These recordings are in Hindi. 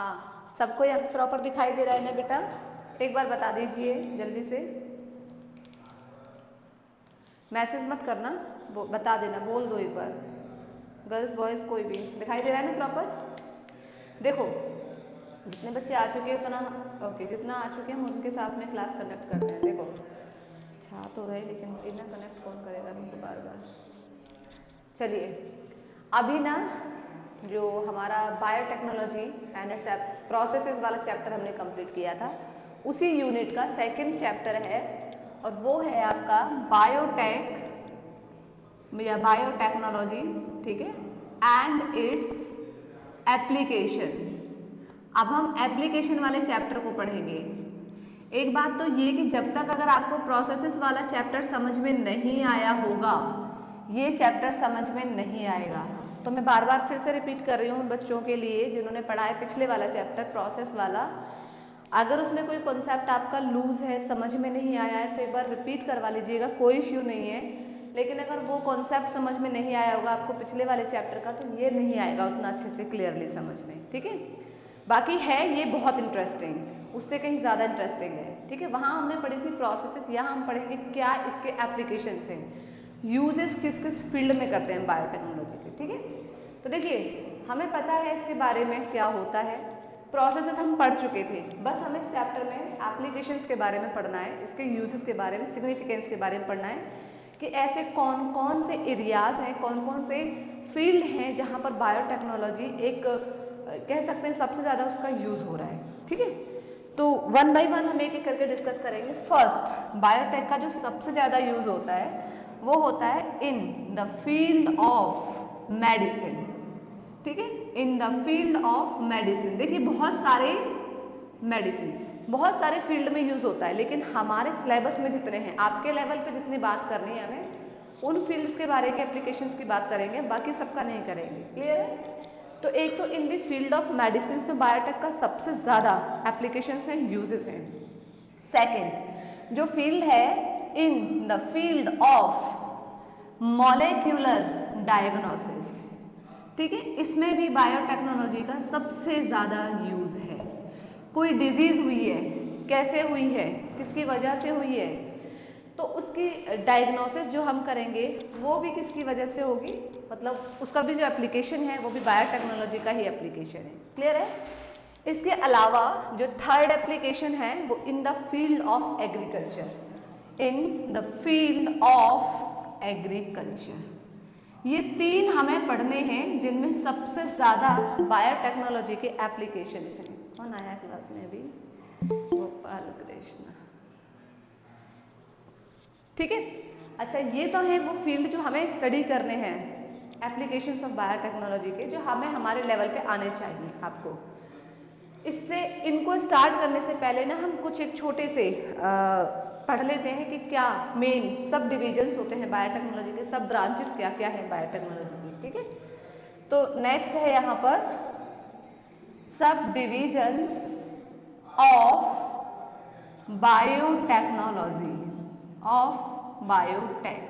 हाँ, सबको यहाँ प्रॉपर दिखाई दे रहा है ना बेटा? एक बार बता दीजिए जल्दी से, मैसेज मत करना, बता देना, बोल दो एक बार, गर्ल्स बॉयज कोई भी। दिखाई दे रहा है ना प्रॉपर? देखो जितने बच्चे आ चुके हैं उतना ओके, जितना आ चुके हैं हम उनके साथ में क्लास कनेक्ट करते हैं। देखो छा तो रहे लेकिन इतना कनेक्ट कौन करेगा हमको बार बार। चलिए अभी ना जो हमारा बायोटेक्नोलॉजी एंड इट्स प्रोसेसेस वाला चैप्टर हमने कंप्लीट किया था, उसी यूनिट का सेकंड चैप्टर है और वो है आपका बायोटेक या बायोटेक्नोलॉजी, ठीक है, एंड इट्स एप्लीकेशन। अब हम एप्लीकेशन वाले चैप्टर को पढ़ेंगे। एक बात तो ये कि जब तक अगर आपको प्रोसेसेस वाला चैप्टर समझ में नहीं आया होगा, ये चैप्टर समझ में नहीं आएगा। तो मैं बार बार फिर से रिपीट कर रही हूँ बच्चों के लिए जिन्होंने पढ़ा है पिछले वाला चैप्टर प्रोसेस वाला, अगर उसमें कोई कॉन्सेप्ट आपका लूज है, समझ में नहीं आया है, तो एक बार रिपीट करवा लीजिएगा, कोई इश्यू नहीं है। लेकिन अगर वो कॉन्सेप्ट समझ में नहीं आया होगा आपको पिछले वाले चैप्टर का, तो ये नहीं आएगा उतना अच्छे से क्लियरली समझ में, ठीक है। बाकी है ये बहुत इंटरेस्टिंग, उससे कहीं ज़्यादा इंटरेस्टिंग है, ठीक है। वहाँ हमने पढ़ी थी प्रोसेसेस, यहाँ हम पढ़ेंगे क्या इसके एप्लीकेशन हैं, यूजेस किस किस फील्ड में करते हैं बायोटेक्नोलॉजी के, ठीक है। तो देखिए हमें पता है इसके बारे में क्या होता है, प्रोसेसेस हम पढ़ चुके थे, बस हमें इस चैप्टर में एप्लीकेशंस के बारे में पढ़ना है, इसके यूजेस के बारे में, सिग्निफिकेंस के बारे में पढ़ना है कि ऐसे कौन कौन से एरियाज हैं, कौन कौन से फील्ड हैं जहाँ पर बायोटेक्नोलॉजी एक कह सकते हैं सबसे ज़्यादा उसका यूज़ हो रहा है, ठीक है। तो वन बाय वन हम एक एक करके डिस्कस करेंगे। फर्स्ट, बायोटेक का जो सबसे ज़्यादा यूज़ होता है वो होता है इन द फील्ड ऑफ मेडिसिन, ठीक है, इन द फील्ड ऑफ मेडिसिन। देखिए बहुत सारे मेडिसिन बहुत सारे फील्ड में यूज होता है, लेकिन हमारे सिलेबस में जितने हैं, आपके लेवल पे जितनी बात करनी है हमें, उन फील्ड्स के बारे के एप्लीकेशंस की बात करेंगे, बाकी सबका नहीं करेंगे। क्लियर है? तो एक तो इन द फील्ड ऑफ मेडिसिन में बायोटेक का सबसे ज़्यादा एप्लीकेशंस हैं, यूजेस हैं। सेकेंड जो फील्ड है इन the field of molecular diagnosis, ठीक है, इसमें भी बायोटेक्नोलॉजी का सबसे ज़्यादा यूज है। कोई डिजीज हुई है, कैसे हुई है, किसकी वजह से हुई है, तो उसकी डायग्नोसिस जो हम करेंगे वो भी किसकी वजह से होगी, मतलब उसका भी जो एप्लीकेशन है वो भी बायोटेक्नोलॉजी का ही एप्लीकेशन है। क्लियर है? इसके अलावा जो थर्ड एप्लीकेशन है वो इन the field of agriculture, in the field of agriculture. ये तीन हमें पढ़ने हैं जिनमें सबसे ज़्यादा बायोटेक्नोलॉजी के एप्लीकेशन हैं। कौन आया क्लास में अभी? गोपाल कृष्ण, ठीक है। अच्छा ये तो है वो फील्ड जो हमें स्टडी करने हैं, एप्लीकेशंस ऑफ बायोटेक्नोलॉजी के, जो हमें हमारे लेवल पे आने चाहिए आपको। इससे इनको स्टार्ट करने से पहले ना हम कुछ एक छोटे से पढ़ लेते हैं कि क्या मेन सब डिविजन्स होते हैं बायोटेक्नोलॉजी के, सब ब्रांचेस क्या क्या है बायोटेक्नोलॉजी की, ठीक है। तो नेक्स्ट है यहाँ पर सब divisions of biotechnology, of biotech.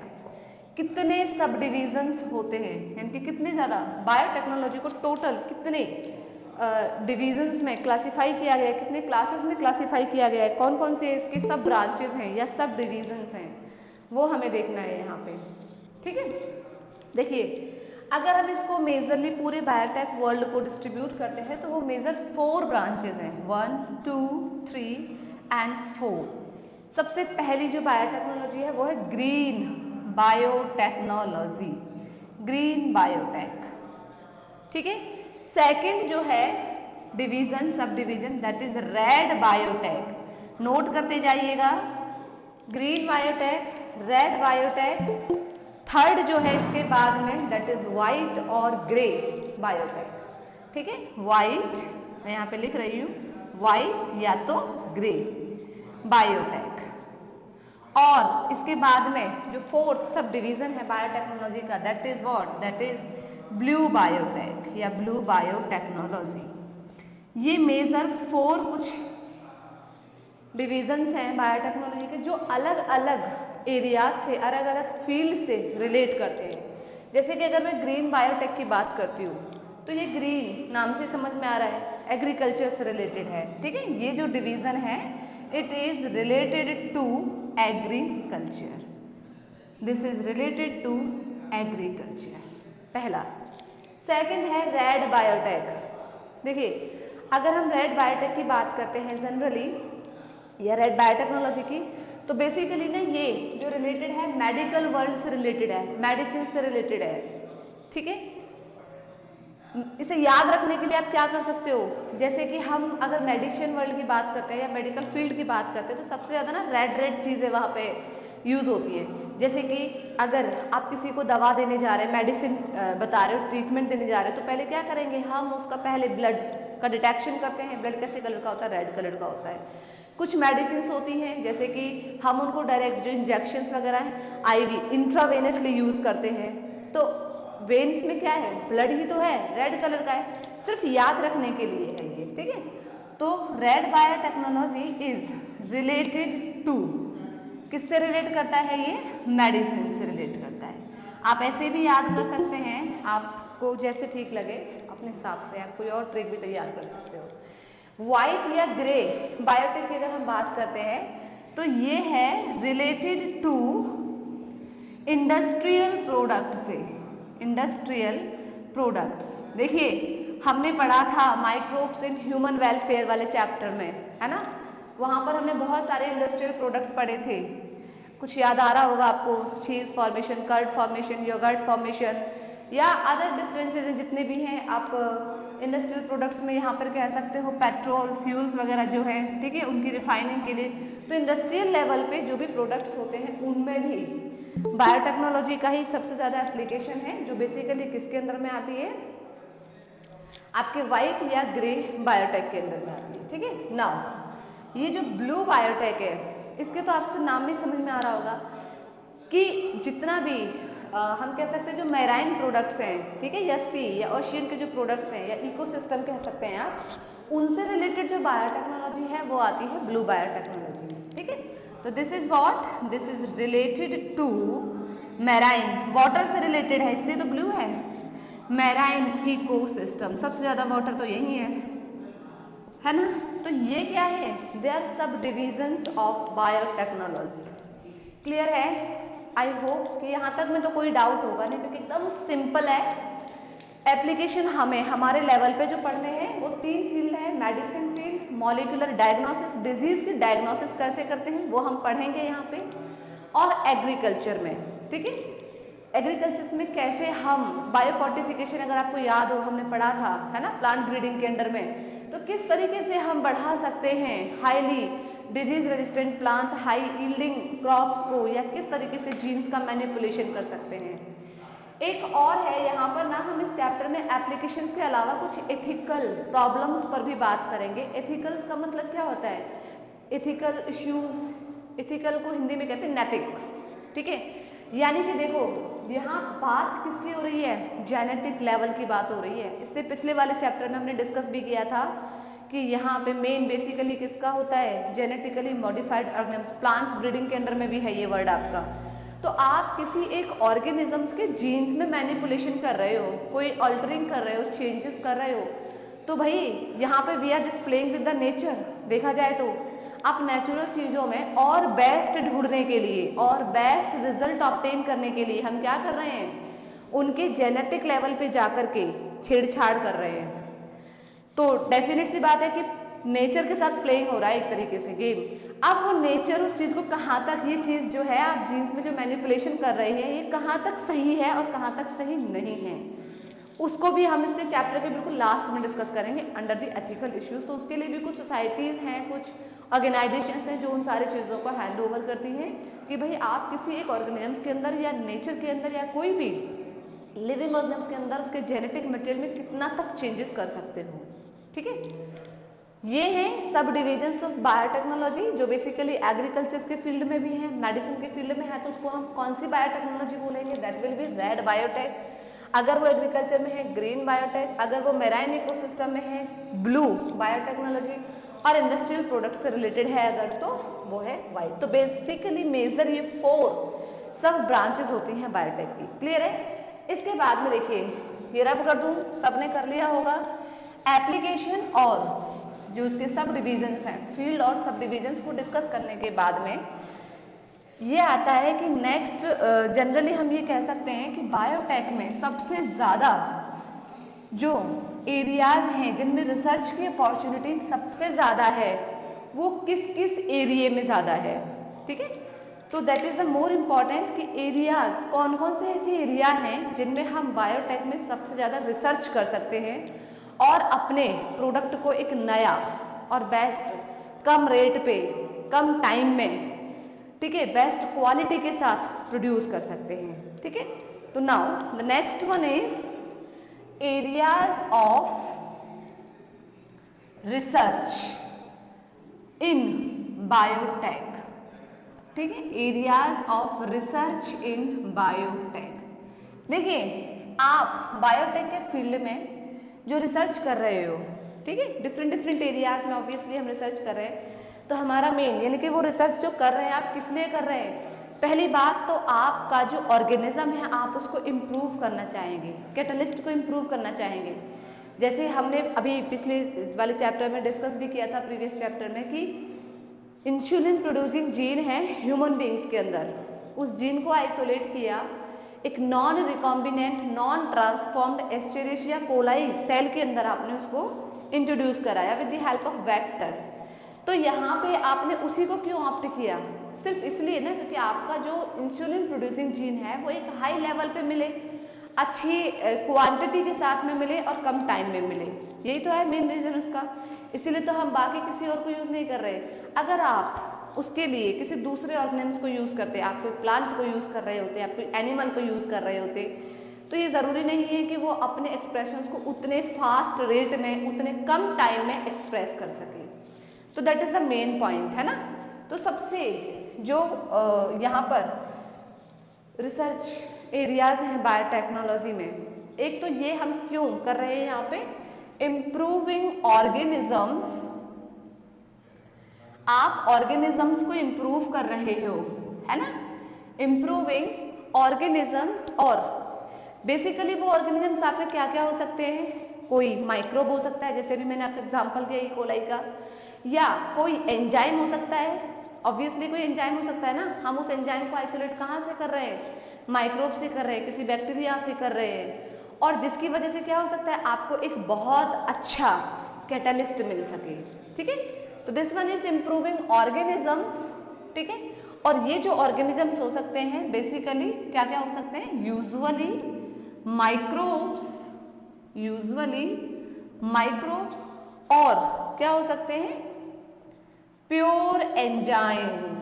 कितने सब डिविजन्स होते हैं, यानी कि कितने ज़्यादा बायोटेक्नोलॉजी को टोटल कितने डिविजन्स में क्लासिफाई किया गया है, कितने क्लासेस में क्लासिफाई किया गया है, कौन कौन से इसके सब ब्रांचेस हैं या सब डिविजन्स हैं, वो हमें देखना है यहाँ पे, ठीक है। देखिए अगर हम इसको मेजरली पूरे बायोटेक वर्ल्ड को डिस्ट्रीब्यूट करते हैं तो वो मेजर 4 ब्रांचेस हैं, 1, 2, 3 एंड 4। सबसे पहली जो बायोटेक्नोलॉजी है वो है ग्रीन बायोटेक्नोलॉजी, ग्रीन बायोटेक, ठीक है। सेकंड जो है division, sub division, that is red biotech. Note करते जाइएगा, green biotech, red biotech. Third जो है इसके बाद में दैट इज व्हाइट और ग्रे बायोटेक, ठीक है। व्हाइट, मैं यहाँ पे लिख रही हूँ, व्हाइट या तो ग्रे बायोटेक। और इसके बाद में जो फोर्थ सब डिवीजन है बायोटेक्नोलॉजी का, that is what, that is blue biotech या ब्लू बायोटेक्नोलॉजी। ये मेजर 4 कुछ डिविजन्स हैं बायोटेक्नोलॉजी के जो अलग अलग एरियाज से, अलग अलग फील्ड से रिलेट करते हैं। जैसे कि अगर मैं ग्रीन बायोटेक की बात करती हूँ तो ये ग्रीन नाम से समझ में आ रहा है एग्रीकल्चर से रिलेटेड है, ठीक है। ये जो डिवीजन है it is related to agriculture, this is related to agriculture, पहला। सेकंड है रेड बायोटेक। देखिए अगर हम रेड बायोटेक की बात करते हैं जनरली या रेड बायोटेक्नोलॉजी की, तो बेसिकली ना ये जो रिलेटेड है मेडिकल वर्ल्ड से रिलेटेड है, मेडिसिन से रिलेटेड है, ठीक है। इसे याद रखने के लिए आप क्या कर सकते हो, जैसे कि हम अगर मेडिसिन वर्ल्ड की बात करते हैं या मेडिकल फील्ड की बात करते हैं तो सबसे ज़्यादा ना रेड चीज़ें वहाँ पे यूज़ होती है। जैसे कि अगर आप किसी को दवा देने जा रहे हैं, मेडिसिन बता रहे हो, ट्रीटमेंट देने जा रहे हो, तो पहले क्या करेंगे हम उसका पहले ब्लड का डिटेक्शन करते हैं। ब्लड कैसे कलर का होता है, रेड कलर का होता है। कुछ मेडिसिन होती हैं जैसे कि हम उनको डायरेक्ट जो इंजेक्शंस वगैरह हैं आईवी इंट्रावेनसली यूज़ करते हैं, तो वेन्स में क्या है, ब्लड ही तो है, रेड कलर का है, सिर्फ याद रखने के लिए है ये, ठीक है। तो red biotechnology is related to, किससे रिलेट करता है ये, मेडिसिन से रिलेट करता है। आप ऐसे भी याद कर सकते हैं, आपको जैसे ठीक लगे अपने हिसाब से, आप कोई और ट्रिक भी तैयार कर सकते हो। व्हाइट या ग्रे बायोटेक की अगर हम बात करते हैं तो ये है रिलेटेड टू इंडस्ट्रियल प्रोडक्ट से, इंडस्ट्रियल प्रोडक्ट्स। देखिए हमने पढ़ा था माइक्रोब्स इन ह्यूमन वेलफेयर वाले चैप्टर में, है ना, वहाँ पर हमने बहुत सारे इंडस्ट्रियल प्रोडक्ट्स पढ़े थे। कुछ याद आ रहा होगा आपको, cheese formation, curd formation, yogurt formation या अदर डिफरेंसेज जितने भी हैं आप इंडस्ट्रियल प्रोडक्ट्स में यहाँ पर कह सकते हो, पेट्रोल, फ्यूल्स वगैरह जो है, ठीक है, उनकी रिफाइनिंग के लिए। तो इंडस्ट्रियल लेवल पे जो भी प्रोडक्ट्स होते हैं उनमें भी बायोटेक्नोलॉजी का ही सबसे ज़्यादा एप्लीकेशन है, जो बेसिकली किसके अंदर में आती है, आपके व्हाइट या ग्रे बायोटेक के अंदर में आती है, ठीक है। नाउ ये जो ब्लू बायोटेक है, इसके तो आपसे नाम में समझ में आ रहा होगा कि जितना भी हम कह सकते हैं जो मैराइन प्रोडक्ट्स हैं, ठीक है, या सी या ओशियन के जो प्रोडक्ट्स हैं या इकोसिस्टम कह सकते हैं आप, उनसे रिलेटेड जो बायोटेक्नोलॉजी है वो आती है ब्लू बायोटेक्नोलॉजी, ठीक है। तो this is what, this is related to marine, water से रिलेटेड है इसलिए तो ब्लू है। मैराइन इकोसिस्टम, सबसे ज़्यादा वाटर तो यही है ना। तो ये क्या है, दे आर सब डिविजन्स ऑफ बायोटेक्नोलॉजी। क्लियर है? आई होप कि यहाँ तक में तो कोई डाउट होगा नहीं, क्योंकि एकदम सिंपल है। एप्लीकेशन हमें हमारे लेवल पे जो पढ़ने हैं वो 3 फील्ड है, medicine field, molecular diagnosis, disease की डायग्नोसिस कैसे करते हैं वो हम पढ़ेंगे यहाँ पे, और एग्रीकल्चर में, ठीक है, एग्रीकल्चर में कैसे हम बायोफोर्टिफिकेशन, अगर आपको याद हो हमने पढ़ा था, है ना, प्लांट ब्रीडिंग के अंडर में, तो किस तरीके से हम बढ़ा सकते हैं highly disease resistant plant, high yielding crops को, या किस तरीके से जीन्स का मैनिपुलेशन कर सकते हैं। एक और है यहाँ पर ना, हम इस चैप्टर में एप्लीकेशंस के अलावा कुछ एथिकल प्रॉब्लम्स पर भी बात करेंगे। एथिकल्स का मतलब क्या होता है, एथिकल इश्यूज, एथिकल को हिंदी में कहते हैं नैतिक, ठीक है। यानी कि देखो यहाँ बात किसकी हो रही है, जेनेटिक लेवल की बात हो रही है। इससे पिछले वाले चैप्टर में हमने डिस्कस भी किया था कि यहाँ पे मेन बेसिकली किसका होता है, genetically modified organism, plants breeding के अंडर में भी है ये वर्ड आपका। तो आप किसी एक ऑर्गेनिजम्स के जीन्स में मैनिपुलेशन कर रहे हो, कोई अल्टरिंग कर रहे हो, चेंजेस कर रहे हो, तो भाई यहाँ पे we are just playing with the nature. देखा जाए तो आप नेचुरल चीज़ों में और बेस्ट ढूंढने के लिए और बेस्ट रिजल्ट ऑब्टेन करने के लिए हम क्या कर रहे हैं, उनके जेनेटिक लेवल पे जाकर के छेड़छाड़ कर रहे हैं। तो डेफिनेट सी बात है कि नेचर के साथ प्लेइंग हो रहा है एक तरीके से गेम। अब वो नेचर उस चीज़ को कहाँ तक, ये चीज़ जो है आप जीन्स में जो मैनिपुलेशन कर रहे हैं ये कहाँ तक सही है और कहाँ तक सही नहीं है, उसको भी हम इसके चैप्टर के बिल्कुल लास्ट में डिस्कस करेंगे अंडर द एथिकल इश्यूज। तो उसके लिए भी कुछ सोसाइटीज़ हैं, कुछ ऑर्गेनाइजेशंस हैं जो उन सारी चीज़ों को हैंड ओवर करती हैं कि भाई आप किसी एक ऑर्गेनिजम्स के अंदर या नेचर के अंदर या कोई भी लिविंग ऑर्गेनिज्म के अंदर उसके जेनेटिक मटेरियल में कितना तक चेंजेस कर सकते हो, ठीक है। ये हैं सब डिविजन्स ऑफ बायोटेक्नोलॉजी जो बेसिकली एग्रीकल्चर के फील्ड में भी है, मेडिसिन के फील्ड में है, तो उसको हम कौन सी बायोटेक्नोलॉजी बोलेंगे, that will be red biotech. अगर वो एग्रीकल्चर में है ग्रीन बायोटेक, अगर वो मेराइन इकोसिस्टम में है ब्लू बायोटेक्नोलॉजी, और इंडस्ट्रियल प्रोडक्ट से रिलेटेड है अगर तो वो है व्हाइट। तो बेसिकली मेजर ये 4 सब ब्रांचेस होती हैं बायोटेक की। क्लियर है? इसके बाद में देखिए ये रब कर दूं, सबने कर लिया होगा। एप्लीकेशन और जो इसके सब डिविजन्स हैं, फील्ड और सब डिविजन्स को डिस्कस करने के बाद में ये आता है कि नेक्स्ट जनरली हम ये कह सकते हैं कि बायोटेक में सबसे ज़्यादा जो एरियाज हैं जिनमें रिसर्च की अपॉर्चुनिटी सबसे ज़्यादा है वो किस किस एरिया में ज़्यादा है, ठीक है। तो that is the more important कि एरियाज कौन कौन से ऐसे एरिया हैं जिनमें हम बायोटेक में सबसे ज़्यादा रिसर्च कर सकते हैं और अपने प्रोडक्ट को एक नया और बेस्ट कम रेट पे कम टाइम में, ठीक है, बेस्ट क्वालिटी के साथ प्रोड्यूस कर सकते हैं, ठीक है। तो now the next one is areas of research in biotech, ठीक है, areas of research in biotech. देखिए आप बायोटेक के फील्ड में जो रिसर्च कर रहे हो, ठीक है, डिफरेंट डिफरेंट एरियाज में ऑब्वियसली हम रिसर्च कर रहे हैं, तो हमारा मेन यानी कि वो रिसर्च जो कर रहे हैं आप किस लिए कर रहे हैं, पहली बात तो आपका जो ऑर्गेनिज्म है आप उसको इम्प्रूव करना चाहेंगे, कैटलिस्ट को इम्प्रूव करना चाहेंगे। जैसे हमने अभी पिछले वाले चैप्टर में डिस्कस भी किया था, प्रीवियस चैप्टर में, कि इंसुलिन प्रोड्यूसिंग जीन है ह्यूमन बींग्स के अंदर, उस जीन को आइसोलेट किया, एक non recombinant non transformed Escherichia coli cell के अंदर आपने उसको इंट्रोड्यूस कराया with the help of vector. तो यहाँ पे आपने उसी को क्यों ऑप्ट किया, सिर्फ इसलिए ना क्योंकि आपका जो इंसुलिन प्रोड्यूसिंग जीन है वो एक हाई लेवल पे मिले, अच्छी क्वांटिटी के साथ में मिले और कम टाइम में मिले, यही तो है मेन रीजन उसका। इसीलिए तो हम बाकी किसी और को यूज नहीं कर रहे। अगर आप उसके लिए किसी दूसरे ऑर्गेनिज्म को यूज करते, आप कोई प्लांट को यूज कर रहे होते, आप कोई एनिमल को यूज कर रहे होते, तो ये जरूरी नहीं है कि वो अपने एक्सप्रेशंस को उतने फास्ट रेट में उतने कम टाइम में एक्सप्रेस कर सके। तो that is the main point, है ना। तो सबसे जो यहाँ पर रिसर्च एरियाज हैं बायोटेक्नोलॉजी में, एक तो ये हम क्यों कर रहे हैं यहाँ पे, इम्प्रूविंग ऑर्गेनिजम्स, आप ऑर्गेनिजम्स को इम्प्रूव कर रहे हो, है ना, इम्प्रूविंग ऑर्गेनिजम्स। और बेसिकली वो ऑर्गेनिजम्स आपके क्या क्या हो सकते हैं, कोई माइक्रोब हो सकता है, जैसे भी मैंने आपको एग्जांपल दिया ई कोलाई का, या कोई एंजाइम हो सकता है, ऑब्वियसली कोई एंजाइम हो सकता है ना, हम उस एंजाइम को आइसोलेट कहाँ से कर रहे हैं, माइक्रोब से कर रहे हैं, किसी बैक्टीरिया से कर रहे हैं, और जिसकी वजह से क्या हो सकता है, आपको एक बहुत अच्छा कैटलिस्ट मिल सके, ठीक है। तो this one is improving organisms, ठीक है। और ये जो ऑर्गेनिजम्स हो सकते हैं बेसिकली क्या क्या हो सकते हैं, यूजुअली माइक्रोब्स और क्या हो सकते हैं, प्योर एंजाइम्स,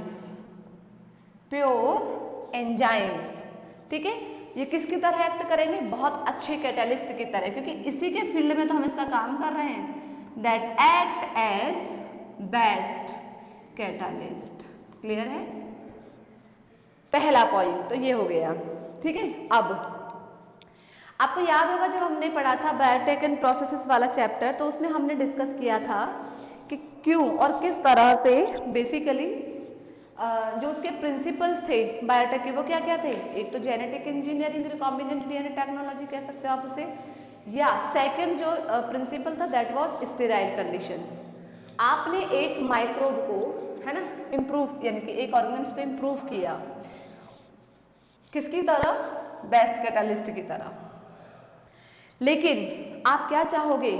ठीक है। ये किसकी तरह एक्ट करेंगे, बहुत अच्छे कैटलिस्ट की तरह, क्योंकि इसी के फील्ड में तो हम इसका काम कर रहे हैं, that act as best catalyst. Clear है, पहला पॉइंट तो ये हो गया, ठीक है। अब आपको याद होगा जब हमने पढ़ा था बायोटेक एंड प्रोसेसेस वाला चैप्टर, तो उसमें हमने डिस्कस किया था कि क्यों और किस तरह से बेसिकली जो उसके प्रिंसिपल्स थे बायोटेक के वो क्या क्या थे, एक तो genetic engineering recombinant DNA technology कह सकते हो आप उसे, या सेकंड जो प्रिंसिपल था दैट वाज स्टेराइल कंडीशंस। आपने एक माइक्रोब को, है ना, इम्प्रूव यानी कि एक ऑर्गेनिज्म को इम्प्रूव किया, किसकी तरह, बेस्ट कैटलिस्ट की तरह। लेकिन आप क्या चाहोगे,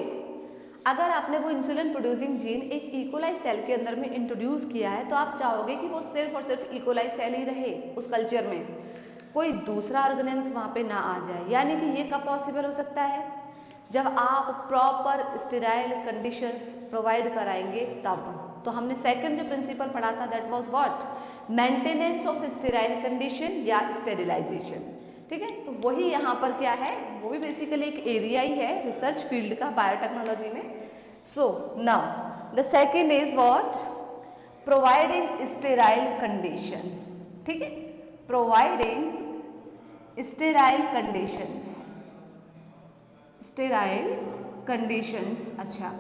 अगर आपने वो इंसुलिन प्रोड्यूसिंग जीन एक इकोलाई सेल के अंदर में इंट्रोड्यूस किया है, तो आप चाहोगे कि वो सिर्फ और सिर्फ इकोलाई सेल ही रहे उस कल्चर में, कोई दूसरा ऑर्गेनिज्म वहां पे ना आ जाए। यानी कि ये कब पॉसिबल हो सकता है, जब आप प्रॉपर स्टेराइल कंडीशंस प्रोवाइड कराएंगे तब। तो हमने सेकंड जो प्रिंसिपल पढ़ा था that was what, maintenance of sterile condition या स्टेरिलाइजेशन, ठीक है। तो वही यहाँ पर क्या है, वो भी बेसिकली एक एरिया ही है रिसर्च फील्ड का बायोटेक्नोलॉजी में। सो now the second is what, providing sterile condition, ठीक है, प्रोवाइडिंग स्टेराइल कंडीशंस। अच्छा,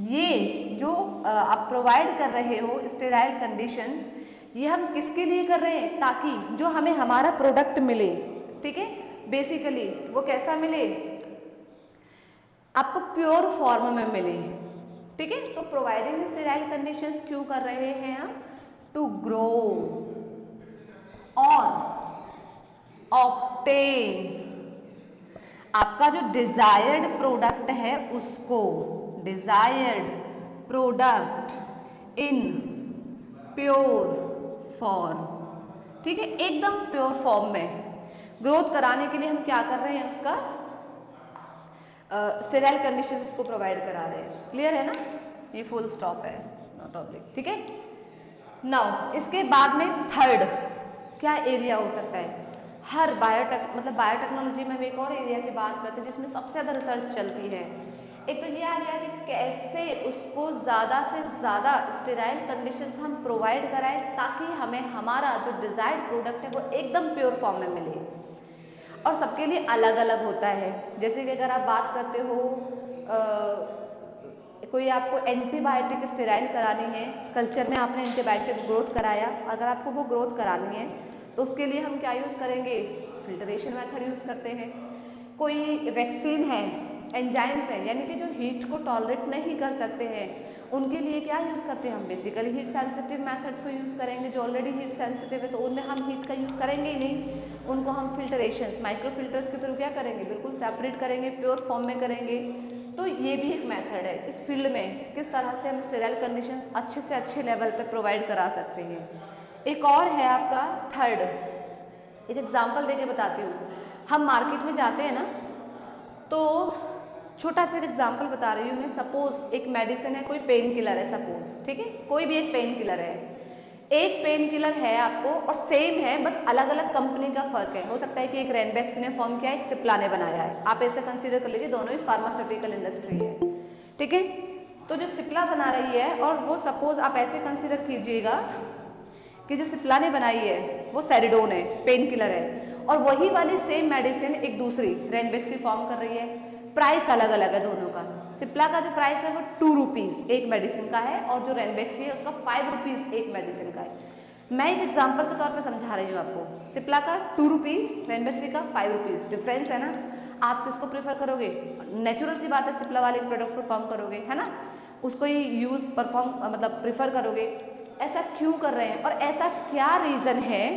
ये जो आप प्रोवाइड कर रहे हो स्टेराइल कंडीशंस, ये हम किसके लिए कर रहे हैं, ताकि जो हमें हमारा प्रोडक्ट मिले, ठीक है, बेसिकली वो कैसा मिले, आपको प्योर फॉर्म में मिले, ठीक है। तो प्रोवाइडिंग स्टेराइल कंडीशंस क्यों कर रहे हैं हम? टू ग्रो और ऑब्टेन आपका जो डिजायर्ड प्रोडक्ट है उसको, desired product in pure form, ठीक है, एकदम प्योर फॉर्म में ग्रोथ कराने के लिए हम क्या कर रहे हैं, उसका स्टेराइल कंडीशंस को प्रोवाइड करा रहे हैं। क्लियर है ना? ये फुल स्टॉप है, नॉट ऑब्लिक, ठीक है। नाउ इसके बाद में थर्ड क्या एरिया हो सकता है? हर बायोटेक्नोलॉजी में हम एक और एरिया की बात करते हैं जिसमें सबसे ज़्यादा रिसर्च चलती है। एक तो ये आ गया कि कैसे उसको ज़्यादा से ज़्यादा स्टेराइल कंडीशंस हम प्रोवाइड कराएं ताकि हमें हमारा जो डिजायर्ड प्रोडक्ट है वो एकदम प्योर फॉर्म में मिले, और सबके लिए अलग अलग होता है। जैसे कि अगर आप बात करते हो कोई आपको एंटीबायोटिक स्टेराइल करानी है, कल्चर में आपने एंटीबायोटिक ग्रोथ कराया, अगर आपको वो ग्रोथ करानी है तो उसके लिए हम क्या यूज़ करेंगे? फिल्टरेशन मेथड यूज़ करते हैं। कोई वैक्सीन है, एंजाइम्स है, यानी कि जो हीट को टॉलरेट नहीं कर सकते हैं, उनके लिए क्या यूज़ करते हैं हम? बेसिकली हीट सेंसिटिव मेथड्स को यूज़ करेंगे। जो ऑलरेडी हीट सेंसिटिव है तो उनमें हम हीट का यूज़ करेंगे ही नहीं, उनको हम फिल्टरेशंस, माइक्रो फिल्टर्स के थ्रू क्या करेंगे? बिल्कुल सेपरेट करेंगे, प्योर फॉर्म में करेंगे। तो ये भी एक मेथड है इस फील्ड में, किस तरह से हम स्टेराइल कंडीशंस अच्छे से अच्छे लेवल पे प्रोवाइड करा सकते हैं। एक और है आपका थर्ड, एक एग्जांपल देके बताती हूँ। हम मार्केट में जाते हैं ना, तो छोटा सा एग्जांपल बता रही हूँ मैं। सपोज एक मेडिसिन है, कोई पेन किलर है सपोज, ठीक है, कोई भी एक पेन किलर है। एक पेन किलर है आपको और सेम है, बस अलग अलग कंपनी का फर्क है। हो सकता है कि एक रेनबैक्स ने फॉर्म किया है, एक सिप्ला ने बनाया है, आप ऐसे कंसीडर कर लीजिए, दोनों ही फार्मास्यूटिकल इंडस्ट्री है, ठीक है। तो जो सिप्ला बना रही है, और वो सपोज आप ऐसे कंसीडर कीजिएगा कि जो सिप्ला ने बनाई है वो सेरिडोन है, पेन किलर है, और वही वाली सेम मेडिसिन एक दूसरी रेनबैक्सी फॉर्म कर रही है। प्राइस अलग अलग है दोनों का। सिप्ला का जो प्राइस है वो 2 रुपीज़ एक मेडिसिन का है, और जो रेनबैक्सी है उसका 5 रुपीज़ एक मेडिसिन का है। मैं एक एग्जांपल के तौर पे समझा रही हूँ आपको। सिप्ला का 2 रुपीज़, रेनबैक्सी का 5 रुपीज़, डिफरेंस है ना। आप किसको प्रेफर करोगे? नेचुरल सी बात है, सिप्ला वाले प्रोडक्ट परफॉर्म करोगे, है ना, उसको ही यूज परफॉर्म मतलब प्रेफर करोगे। ऐसा क्यों कर रहे हैं, और ऐसा क्या रीजन है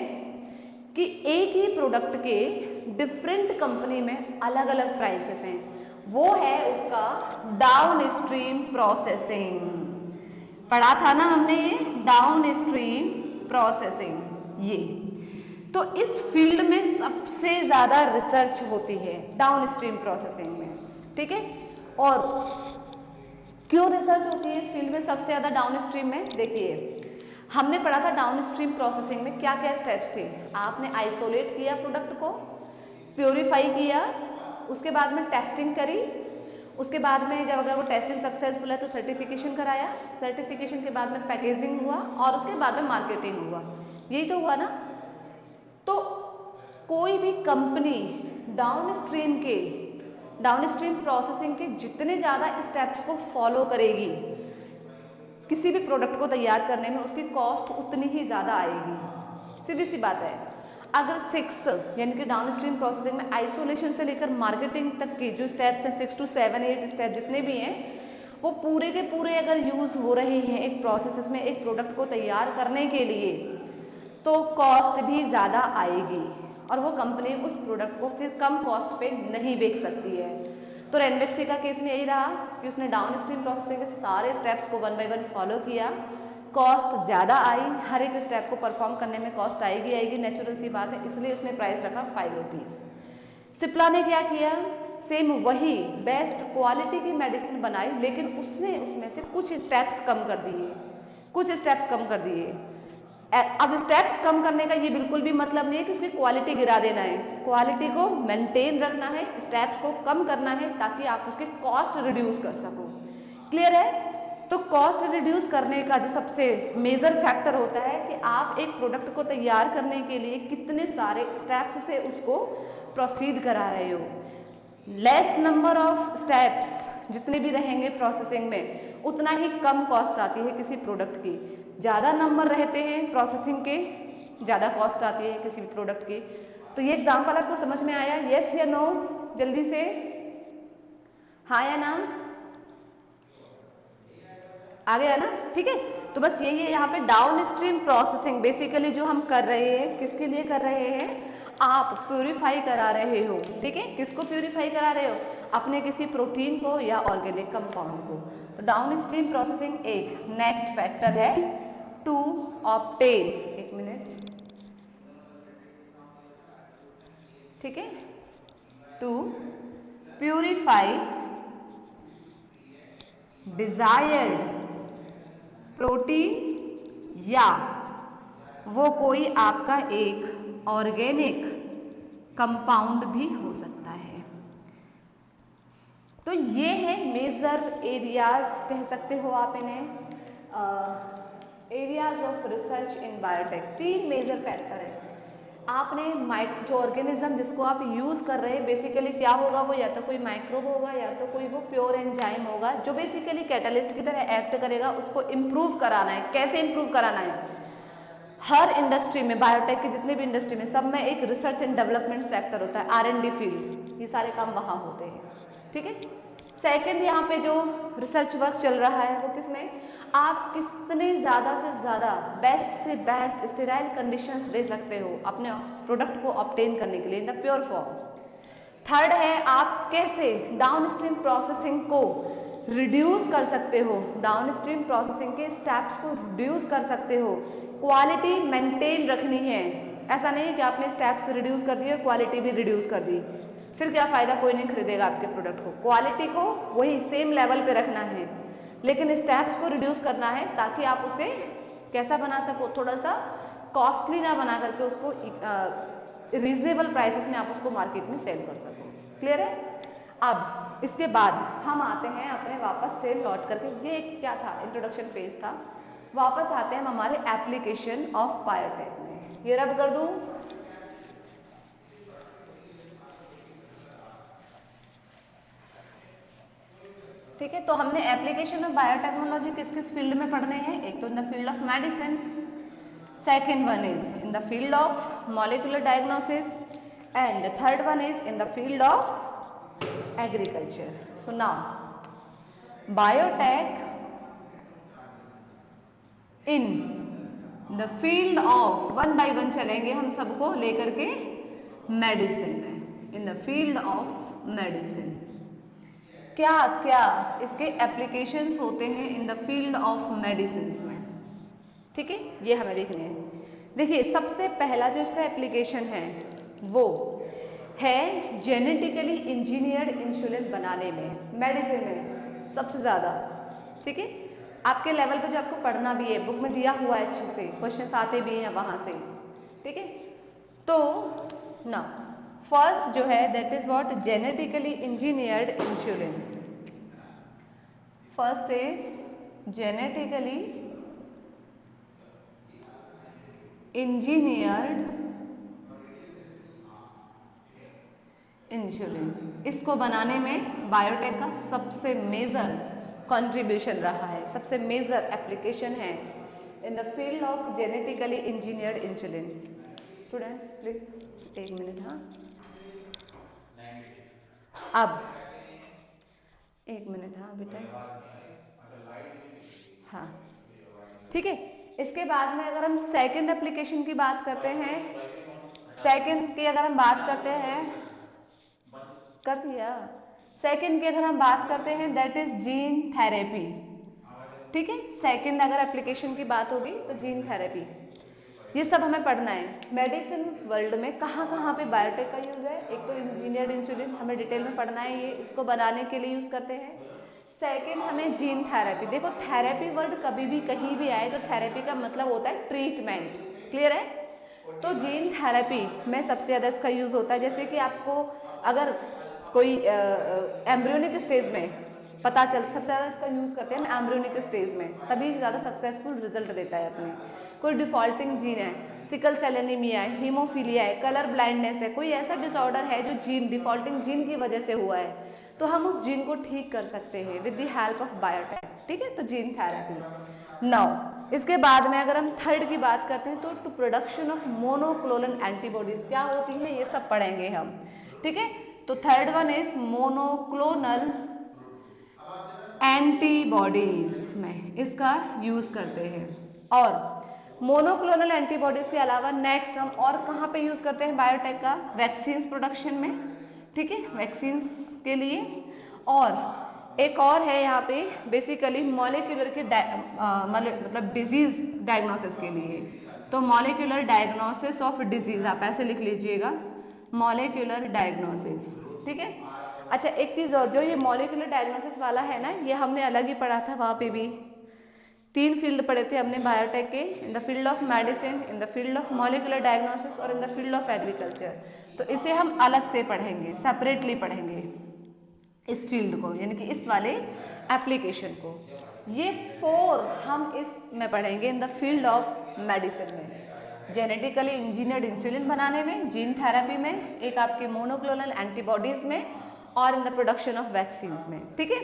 कि एक ही प्रोडक्ट के डिफरेंट कंपनी में अलग अलग प्राइसेस हैं? वो है उसका डाउन स्ट्रीम प्रोसेसिंग। पढ़ा था ना हमने ये, डाउन स्ट्रीम प्रोसेसिंग। ये तो इस फील्ड में सबसे ज्यादा रिसर्च होती है डाउन स्ट्रीम प्रोसेसिंग में, ठीक है। और क्यों रिसर्च होती है इस फील्ड में सबसे ज्यादा डाउन स्ट्रीम में? देखिए, हमने पढ़ा था डाउन स्ट्रीम प्रोसेसिंग में क्या क्या स्टेप्स थे। आपने आइसोलेट किया प्रोडक्ट को, प्योरीफाई किया, उसके बाद में टेस्टिंग करी, उसके बाद में जब अगर वो टेस्टिंग सक्सेसफुल है तो सर्टिफिकेशन कराया, सर्टिफिकेशन के बाद में पैकेजिंग हुआ, और उसके बाद में मार्केटिंग हुआ। यही तो हुआ ना। तो कोई भी कंपनी डाउन स्ट्रीम प्रोसेसिंग के जितने ज़्यादा स्टेप्स को फॉलो करेगी, किसी भी प्रोडक्ट को तैयार करने में उसकी कॉस्ट उतनी ही ज़्यादा आएगी। सीधी सी बात है। अगर 6 यानी कि डाउन स्ट्रीम प्रोसेसिंग में आइसोलेशन से लेकर मार्केटिंग तक के जो स्टेप्स हैं, 6 to 7 8 स्टेप जितने भी हैं, वो पूरे के पूरे अगर यूज़ हो रहे हैं एक प्रोसेस में एक प्रोडक्ट को तैयार करने के लिए, तो कॉस्ट भी ज़्यादा आएगी, और वो कंपनी उस प्रोडक्ट को फिर कम कॉस्ट पे नहीं बेच सकती है। तो रेनबैक्सी का केस में यही रहा कि उसने डाउन स्ट्रीम प्रोसेसिंग के सारे स्टेप्स को 1 by 1 फॉलो किया, कॉस्ट ज़्यादा आई, हर एक स्टेप को परफॉर्म करने में कॉस्ट आएगी, नेचुरल सी बात है, इसलिए उसने प्राइस रखा 5 रुपीज़। सिप्ला ने क्या किया? सेम वही बेस्ट क्वालिटी की मेडिसिन बनाई, लेकिन उसने उसमें से कुछ स्टेप्स कम कर दिए। अब स्टेप्स कम करने का ये बिल्कुल भी मतलब नहीं है कि उसकी क्वालिटी गिरा देना है, क्वालिटी को मेंटेन रखना है, स्टेप्स को कम करना है, ताकि आप उसके कॉस्ट रिड्यूस कर सको। क्लियर है? तो कॉस्ट रिड्यूस करने का जो सबसे मेजर फैक्टर होता है कि आप एक प्रोडक्ट को तैयार करने के लिए कितने सारे स्टेप्स से उसको प्रोसीड करा रहे हो। लेस नंबर ऑफ स्टेप्स जितने भी रहेंगे प्रोसेसिंग में, उतना ही कम कॉस्ट आती है किसी प्रोडक्ट की। ज़्यादा नंबर रहते हैं प्रोसेसिंग के, ज़्यादा कॉस्ट आती है किसी भी प्रोडक्ट की। तो ये एग्जांपल आपको समझ में आया? यस या नो? जल्दी से हाँ या ना, आ गया ना, ठीक है। तो बस यही है यहाँ पे डाउन स्ट्रीम प्रोसेसिंग बेसिकली जो हम कर रहे हैं, किसके लिए कर रहे हैं, आप प्यूरिफाई करा रहे हो, ठीक है। किसको प्यूरिफाई करा रहे हो, अपने किसी प्रोटीन को या ऑर्गेनिक कंपाउंड को। तो डाउन स्ट्रीम प्रोसेसिंग एक नेक्स्ट फैक्टर है टू ऑब्टेन, एक मिनट, ठीक है, टू प्यूरिफाई डिजायर्ड प्रोटीन या वो कोई आपका एक ऑर्गेनिक कंपाउंड भी हो सकता है। तो ये है मेजर एरियाज, कह सकते हो आप इन्हें areas of research in biotech. तीन मेजर फैक्टर है। आपने जो ऑर्गेनिज्म जिसको आप यूज कर रहे हैं बेसिकली क्या होगा, वो या तो कोई माइक्रोब होगा या तो कोई वो प्योर एंजाइम होगा जो बेसिकली कैटलिस्ट की तरह एक्ट करेगा। उसको इम्प्रूव कराना है। कैसे इम्प्रूव कराना है, हर इंडस्ट्री में, बायोटेक की जितने भी इंडस्ट्री में, सब में एक रिसर्च एंड डेवलपमेंट सेक्टर होता है, R&D फील्ड, ये सारे काम वहां होते हैं, ठीक है। सेकेंड, यहाँ पे जो रिसर्च वर्क चल रहा है वो किसमें, आप कितने ज़्यादा से ज़्यादा बेस्ट से बेस्ट स्टेराइल कंडीशंस दे सकते हो अपने प्रोडक्ट को ऑब्टेन करने के लिए in the pure form. Third है, आप कैसे डाउनस्ट्रीम प्रोसेसिंग को रिड्यूस कर सकते हो, डाउनस्ट्रीम प्रोसेसिंग के स्टेप्स को रिड्यूस कर सकते हो, क्वालिटी मेंटेन रखनी है। ऐसा नहीं है कि आपने स्टेप्स रिड्यूस कर दिए, क्वालिटी भी रिड्यूस कर दी, फिर क्या फायदा, कोई नहीं खरीदेगा आपके प्रोडक्ट को। क्वालिटी को वही सेम लेवल पे रखना है, लेकिन स्टेप्स को रिड्यूस करना है ताकि आप उसे कैसा बना सको, थोड़ा सा कॉस्टली ना बना करके उसको रीजनेबल प्राइसेस में आप उसको मार्केट में सेल कर सको। क्लियर है। अब इसके बाद हम आते हैं अपने वापस से लौट करके, ये क्या था, इंट्रोडक्शन फेज था, वापस आते हैं हम हमारे एप्लीकेशन ऑफ बायोटेक में। ये रब कर दूं, ठीक है। तो हमने एप्लीकेशन ऑफ बायोटेक्नोलॉजी किस किस फील्ड में पढ़ने हैं, एक तो इन the field of medicine, second one is in the field of molecular diagnosis, and the third one is in the field of agriculture. So now biotech in the field of, one by one चलेंगे हम सबको लेकर के मेडिसिन में, इन द फील्ड ऑफ मेडिसिन क्या क्या इसके एप्लीकेशंस होते हैं इन द फील्ड ऑफ मेडिसिन में, ठीक है। ये हमें देखने हैं। देखिए सबसे पहला जो इसका एप्लीकेशन है वो है जेनेटिकली इंजीनियर्ड इंसुलिन बनाने में, मेडिसिन में सबसे ज्यादा, ठीक है। आपके लेवल पे जो आपको पढ़ना भी है, बुक में दिया हुआ है, अच्छे से क्वेश्चंस आते भी हैं वहां से, ठीक है। तो ना फर्स्ट जो है that is what, genetically engineered insulin. First is genetically engineered insulin. इसको बनाने में बायोटेक का सबसे मेजर कंट्रीब्यूशन रहा है, सबसे मेजर एप्लीकेशन है इन the field of genetically engineered insulin. Students please एक मिनट, हाँ अब एक मिनट, हाँ बेटा, हाँ ठीक है। इसके बाद में अगर हम सेकंड एप्लीकेशन की बात करते हैं, सेकंड की अगर हम बात करते हैं, कर दिया, सेकंड की अगर हम बात करते हैं दैट इज जीन थेरेपी, ठीक है। सेकंड अगर एप्लीकेशन की बात होगी तो जीन थेरेपी, ये सब हमें पढ़ना है। मेडिसिन वर्ल्ड में कहाँ कहाँ पे बायोटेक का यूज है, एक तो इंजीनियर्ड इंसुलिन हमें डिटेल में पढ़ना है, ये इसको बनाने के लिए यूज करते हैं। सेकेंड हमें जीन थेरेपी, देखो थेरेपी वर्ड कभी भी कहीं भी आए तो थेरेपी का मतलब होता है ट्रीटमेंट, क्लियर है। तो जीन थेरेपी में सबसे ज्यादा इसका यूज होता है, जैसे कि आपको अगर कोई एम्ब्रियोनिक स्टेज में पता चल, सबसे ज्यादा इसका यूज करते हैं एम्ब्रियोनिक स्टेज में, तभी ज्यादा सक्सेसफुल रिजल्ट देता है अपने। कोई डिफॉल्टिंग जीन है, सिकल सेल एनीमिया है, हीमोफीलिया है, कलर ब्लाइंडनेस है, कोई ऐसा डिसऑर्डर है जो जीन डिफॉल्टिंग जीन की वजह से हुआ है, तो हम उस जीन को ठीक कर सकते हैं with the help of biotech, ठीक है। तो जीन थेरेपी। नाउ इसके बाद में अगर हम थर्ड की बात करते हैं तो to production of monoclonal antibodies क्या होती है, ये सब पढ़ेंगे हम, ठीक है। तो third one is monoclonal antibodies में इसका यूज करते हैं। और मोनोक्लोनल एंटीबॉडीज के अलावा नेक्स्ट हम और कहाँ पे यूज करते हैं बायोटेक का? वैक्सीन प्रोडक्शन में, ठीक है, वैक्सीन के लिए। और एक और है यहाँ पे बेसिकली मॉलिक्यूलर के मतलब डिजीज डायग्नोसिस के लिए। तो मॉलिक्यूलर डायग्नोसिस ऑफ डिजीज आप ऐसे लिख लीजिएगा, मॉलिक्यूलर डायग्नोसिस, ठीक है। अच्छा एक चीज और, जो ये मॉलिक्यूलर डायग्नोसिस वाला है ना, ये हमने अलग ही पढ़ा था, वहां पे भी 3 फील्ड पढ़े थे हमने बायोटेक के, in the field of medicine, in the field of molecular diagnosis और in the field of agriculture. तो इसे हम अलग से पढ़ेंगे, सेपरेटली पढ़ेंगे इस फील्ड को, यानी कि इस वाले एप्लीकेशन को। ये 4 हम इसमें पढ़ेंगे इन द फील्ड ऑफ मेडिसिन में, जेनेटिकली इंजीनियर्ड इंसुलिन बनाने में, जीन थेरेपी में, एक आपके मोनोक्लोनल एंटीबॉडीज में और in the production of vaccine में, ठीक है।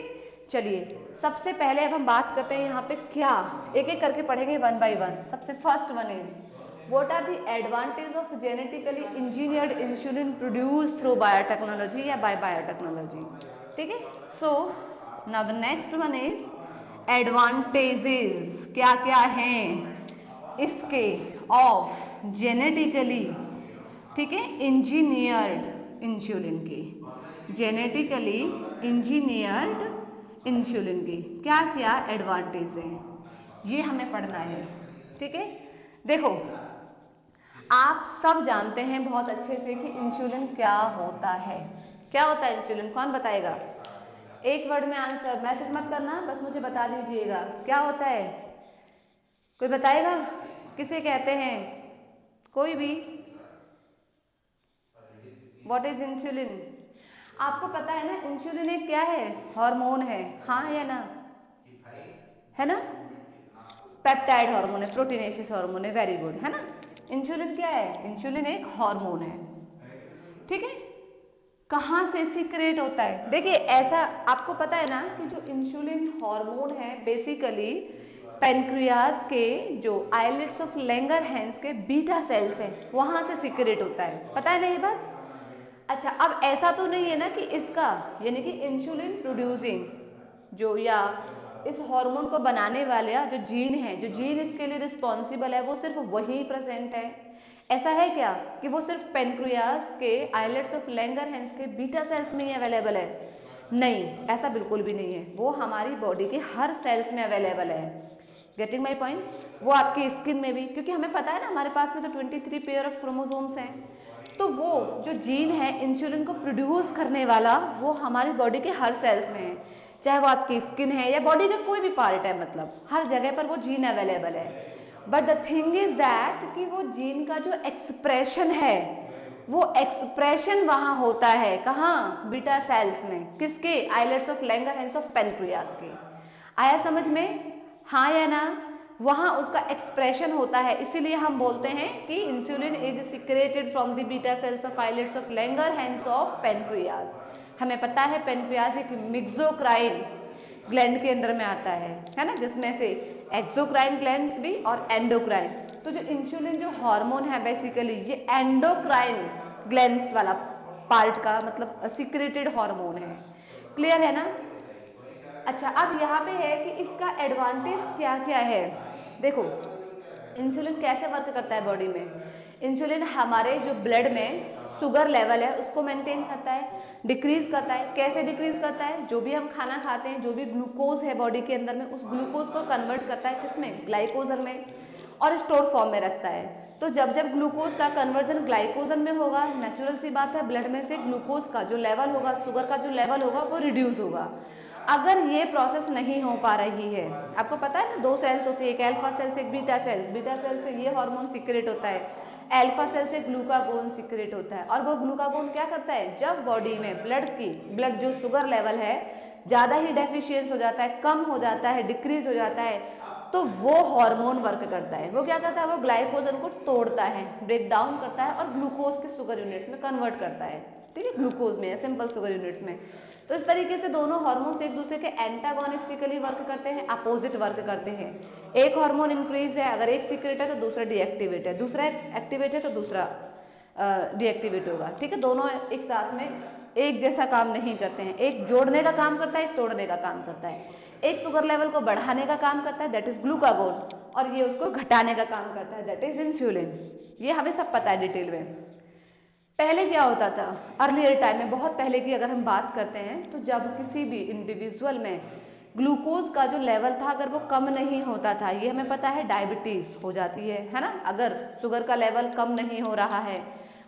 चलिए सबसे पहले अब हम बात करते हैं यहाँ पे क्या, एक एक करके पढ़ेंगे वन बाय वन। सबसे first one is what are the advantage of genetically engineered insulin produce through biotechnology या बाय बायोटेक्नोलॉजी, ठीक है। So now the next one is advantages, क्या क्या हैं इसके ऑफ जेनेटिकली, ठीक है, इंजीनियर्ड इंसुलिन की, जेनेटिकली इंजीनियर्ड इंसुलिन की क्या क्या एडवांटेज हैं, ये हमें पढ़ना है, ठीक है। देखो आप सब जानते हैं बहुत अच्छे से कि इंसुलिन क्या होता है। क्या होता है इंसुलिन, कौन बताएगा? एक वर्ड में आंसर, मैसेज मत करना, बस मुझे बता दीजिएगा क्या होता है। कोई बताएगा किसे कहते हैं? कोई भी? What is insulin? आपको पता है ना इंसुलिन एक क्या है? हार्मोन है, हाँ या ना? है ना, पेप्टाइड हार्मोन है, प्रोटीनेशियस हार्मोन है, वेरी गुड, है ना। इंसुलिन क्या है? इंसुलिन एक हार्मोन है, ठीक है। कहाँ से सीक्रेट होता है? देखिए ऐसा आपको पता है ना कि जो इंसुलिन हार्मोन है बेसिकली पेनक्रियाज के जो आइलेट्स ऑफ लैंगरहैंस के बीटा सेल्स हैं वहां से सीक्रेट होता है, पता है ना ये बात? अच्छा अब ऐसा तो नहीं है ना कि इसका यानी कि इंसुलिन प्रोड्यूसिंग जो या इस हार्मोन को बनाने वाले जो जीन है, जो जीन इसके लिए रिस्पॉन्सिबल है वो सिर्फ वही प्रेजेंट है। ऐसा है क्या कि वो सिर्फ पेनक्रियास के आइलेट्स ऑफ लैंगरहैंस के बीटा सेल्स में ही अवेलेबल है? नहीं, ऐसा बिल्कुल भी नहीं है, वो हमारी बॉडी के हर सेल्स में अवेलेबल है। Getting my point? वो आपकी स्किन में भी, क्योंकि हमें पता है ना हमारे पास में तो 23 पेयर ऑफ क्रोमोसोम्स हैं, तो वो जो जीन है इंसुलिन को प्रोड्यूस करने वाला वो हमारी बॉडी के हर सेल्स में है, चाहे वो आपकी स्किन है या बॉडी का कोई भी पार्ट है, मतलब हर जगह पर वो जीन अवेलेबल है। But the thing is that कि वो जीन का जो एक्सप्रेशन है वो एक्सप्रेशन वहां होता है, कहाँ? बीटा सेल्स में, किसके? Islets of Langerhans of pancreas के। आया समझ में, हाँ या ना? वहां उसका एक्सप्रेशन होता है, इसीलिए हम बोलते हैं कि insulin is secreted from the beta cells of islets of Langerhans of pancreas. हमें पता है पेनक्रियास एक मिक्सोक्राइन ग्लैंड के अंदर में आता है ना, जिसमें से एक्सोक्राइन ग्लैंड्स भी और एंडोक्राइन। तो जो इंसुलिन जो हार्मोन है बेसिकली ये एंडोक्राइन ग्लैंड्स वाला पार्ट का मतलब सीक्रेटेड हार्मोन है, क्लियर है ना? अच्छा अब यहाँ पे है कि इसका एडवांटेज क्या क्या है। देखो इंसुलिन कैसे वर्क करता है बॉडी में? इंसुलिन हमारे जो ब्लड में शुगर लेवल है उसको मेंटेन करता है, डिक्रीज करता है। कैसे डिक्रीज करता है? जो भी हम खाना खाते हैं, जो भी ग्लूकोज है बॉडी के अंदर में, उस ग्लूकोज को कन्वर्ट करता है किसमें? ग्लाइकोजन में, और स्टोर फॉर्म में रखता है। तो जब जब ग्लूकोज का कन्वर्जन ग्लाइकोजन में होगा, नेचुरल सी बात है ब्लड में से ग्लूकोज का जो लेवल होगा, शुगर का जो लेवल होगा वो रिड्यूस होगा। अगर ये प्रोसेस नहीं हो पा रही है, आपको पता है ना 2 सेल्स होती है, एक अल्फा सेल्स एक बीटा सेल्स। बीटा सेल से ये हार्मोन सीक्रेट होता है, अल्फा सेल से ग्लूकागोन सीक्रेट होता है। और वो ग्लूकागोन क्या करता है? जब बॉडी में ब्लड जो शुगर लेवल है ज्यादा ही डेफिशिएंस हो जाता है, कम हो जाता है, डिक्रीज हो जाता है, तो वो हार्मोन वर्क करता है। वो क्या करता है? वो ग्लाइकोजन को तोड़ता है, ब्रेक डाउन करता है और ग्लूकोज के शुगर यूनिट्स में कन्वर्ट करता है, ठीक है, ग्लूकोज में, सिंपल शुगर यूनिट्स में। तो इस तरीके से दोनों हार्मोन्स एक दूसरे के एंटागोनिस्टिकली वर्क करते हैं, अपोजिट वर्क करते हैं। एक हार्मोन इंक्रीज है, अगर एक सीक्रेट है तो दूसरा डीएक्टिवेट है, दूसरा एक्टिवेट है तो दूसरा डीएक्टिवेट होगा, ठीक है, दोनों एक साथ में एक जैसा काम नहीं करते हैं, एक जोड़ने का काम करता है, एक तोड़ने का काम करता है। एक शुगर लेवल को बढ़ाने का काम करता है, दैट इज ग्लूकागोन, और ये उसको घटाने का काम करता है, दैट इज इंसुलिन। ये हमें सब पता है डिटेल में। पहले क्या होता था, अर्लियर टाइम में, बहुत पहले की अगर हम बात करते हैं, तो जब किसी भी इंडिविजुअल में ग्लूकोज का जो लेवल था अगर वो कम नहीं होता था, ये हमें पता है डायबिटीज हो जाती है ना। अगर शुगर का लेवल कम नहीं हो रहा है,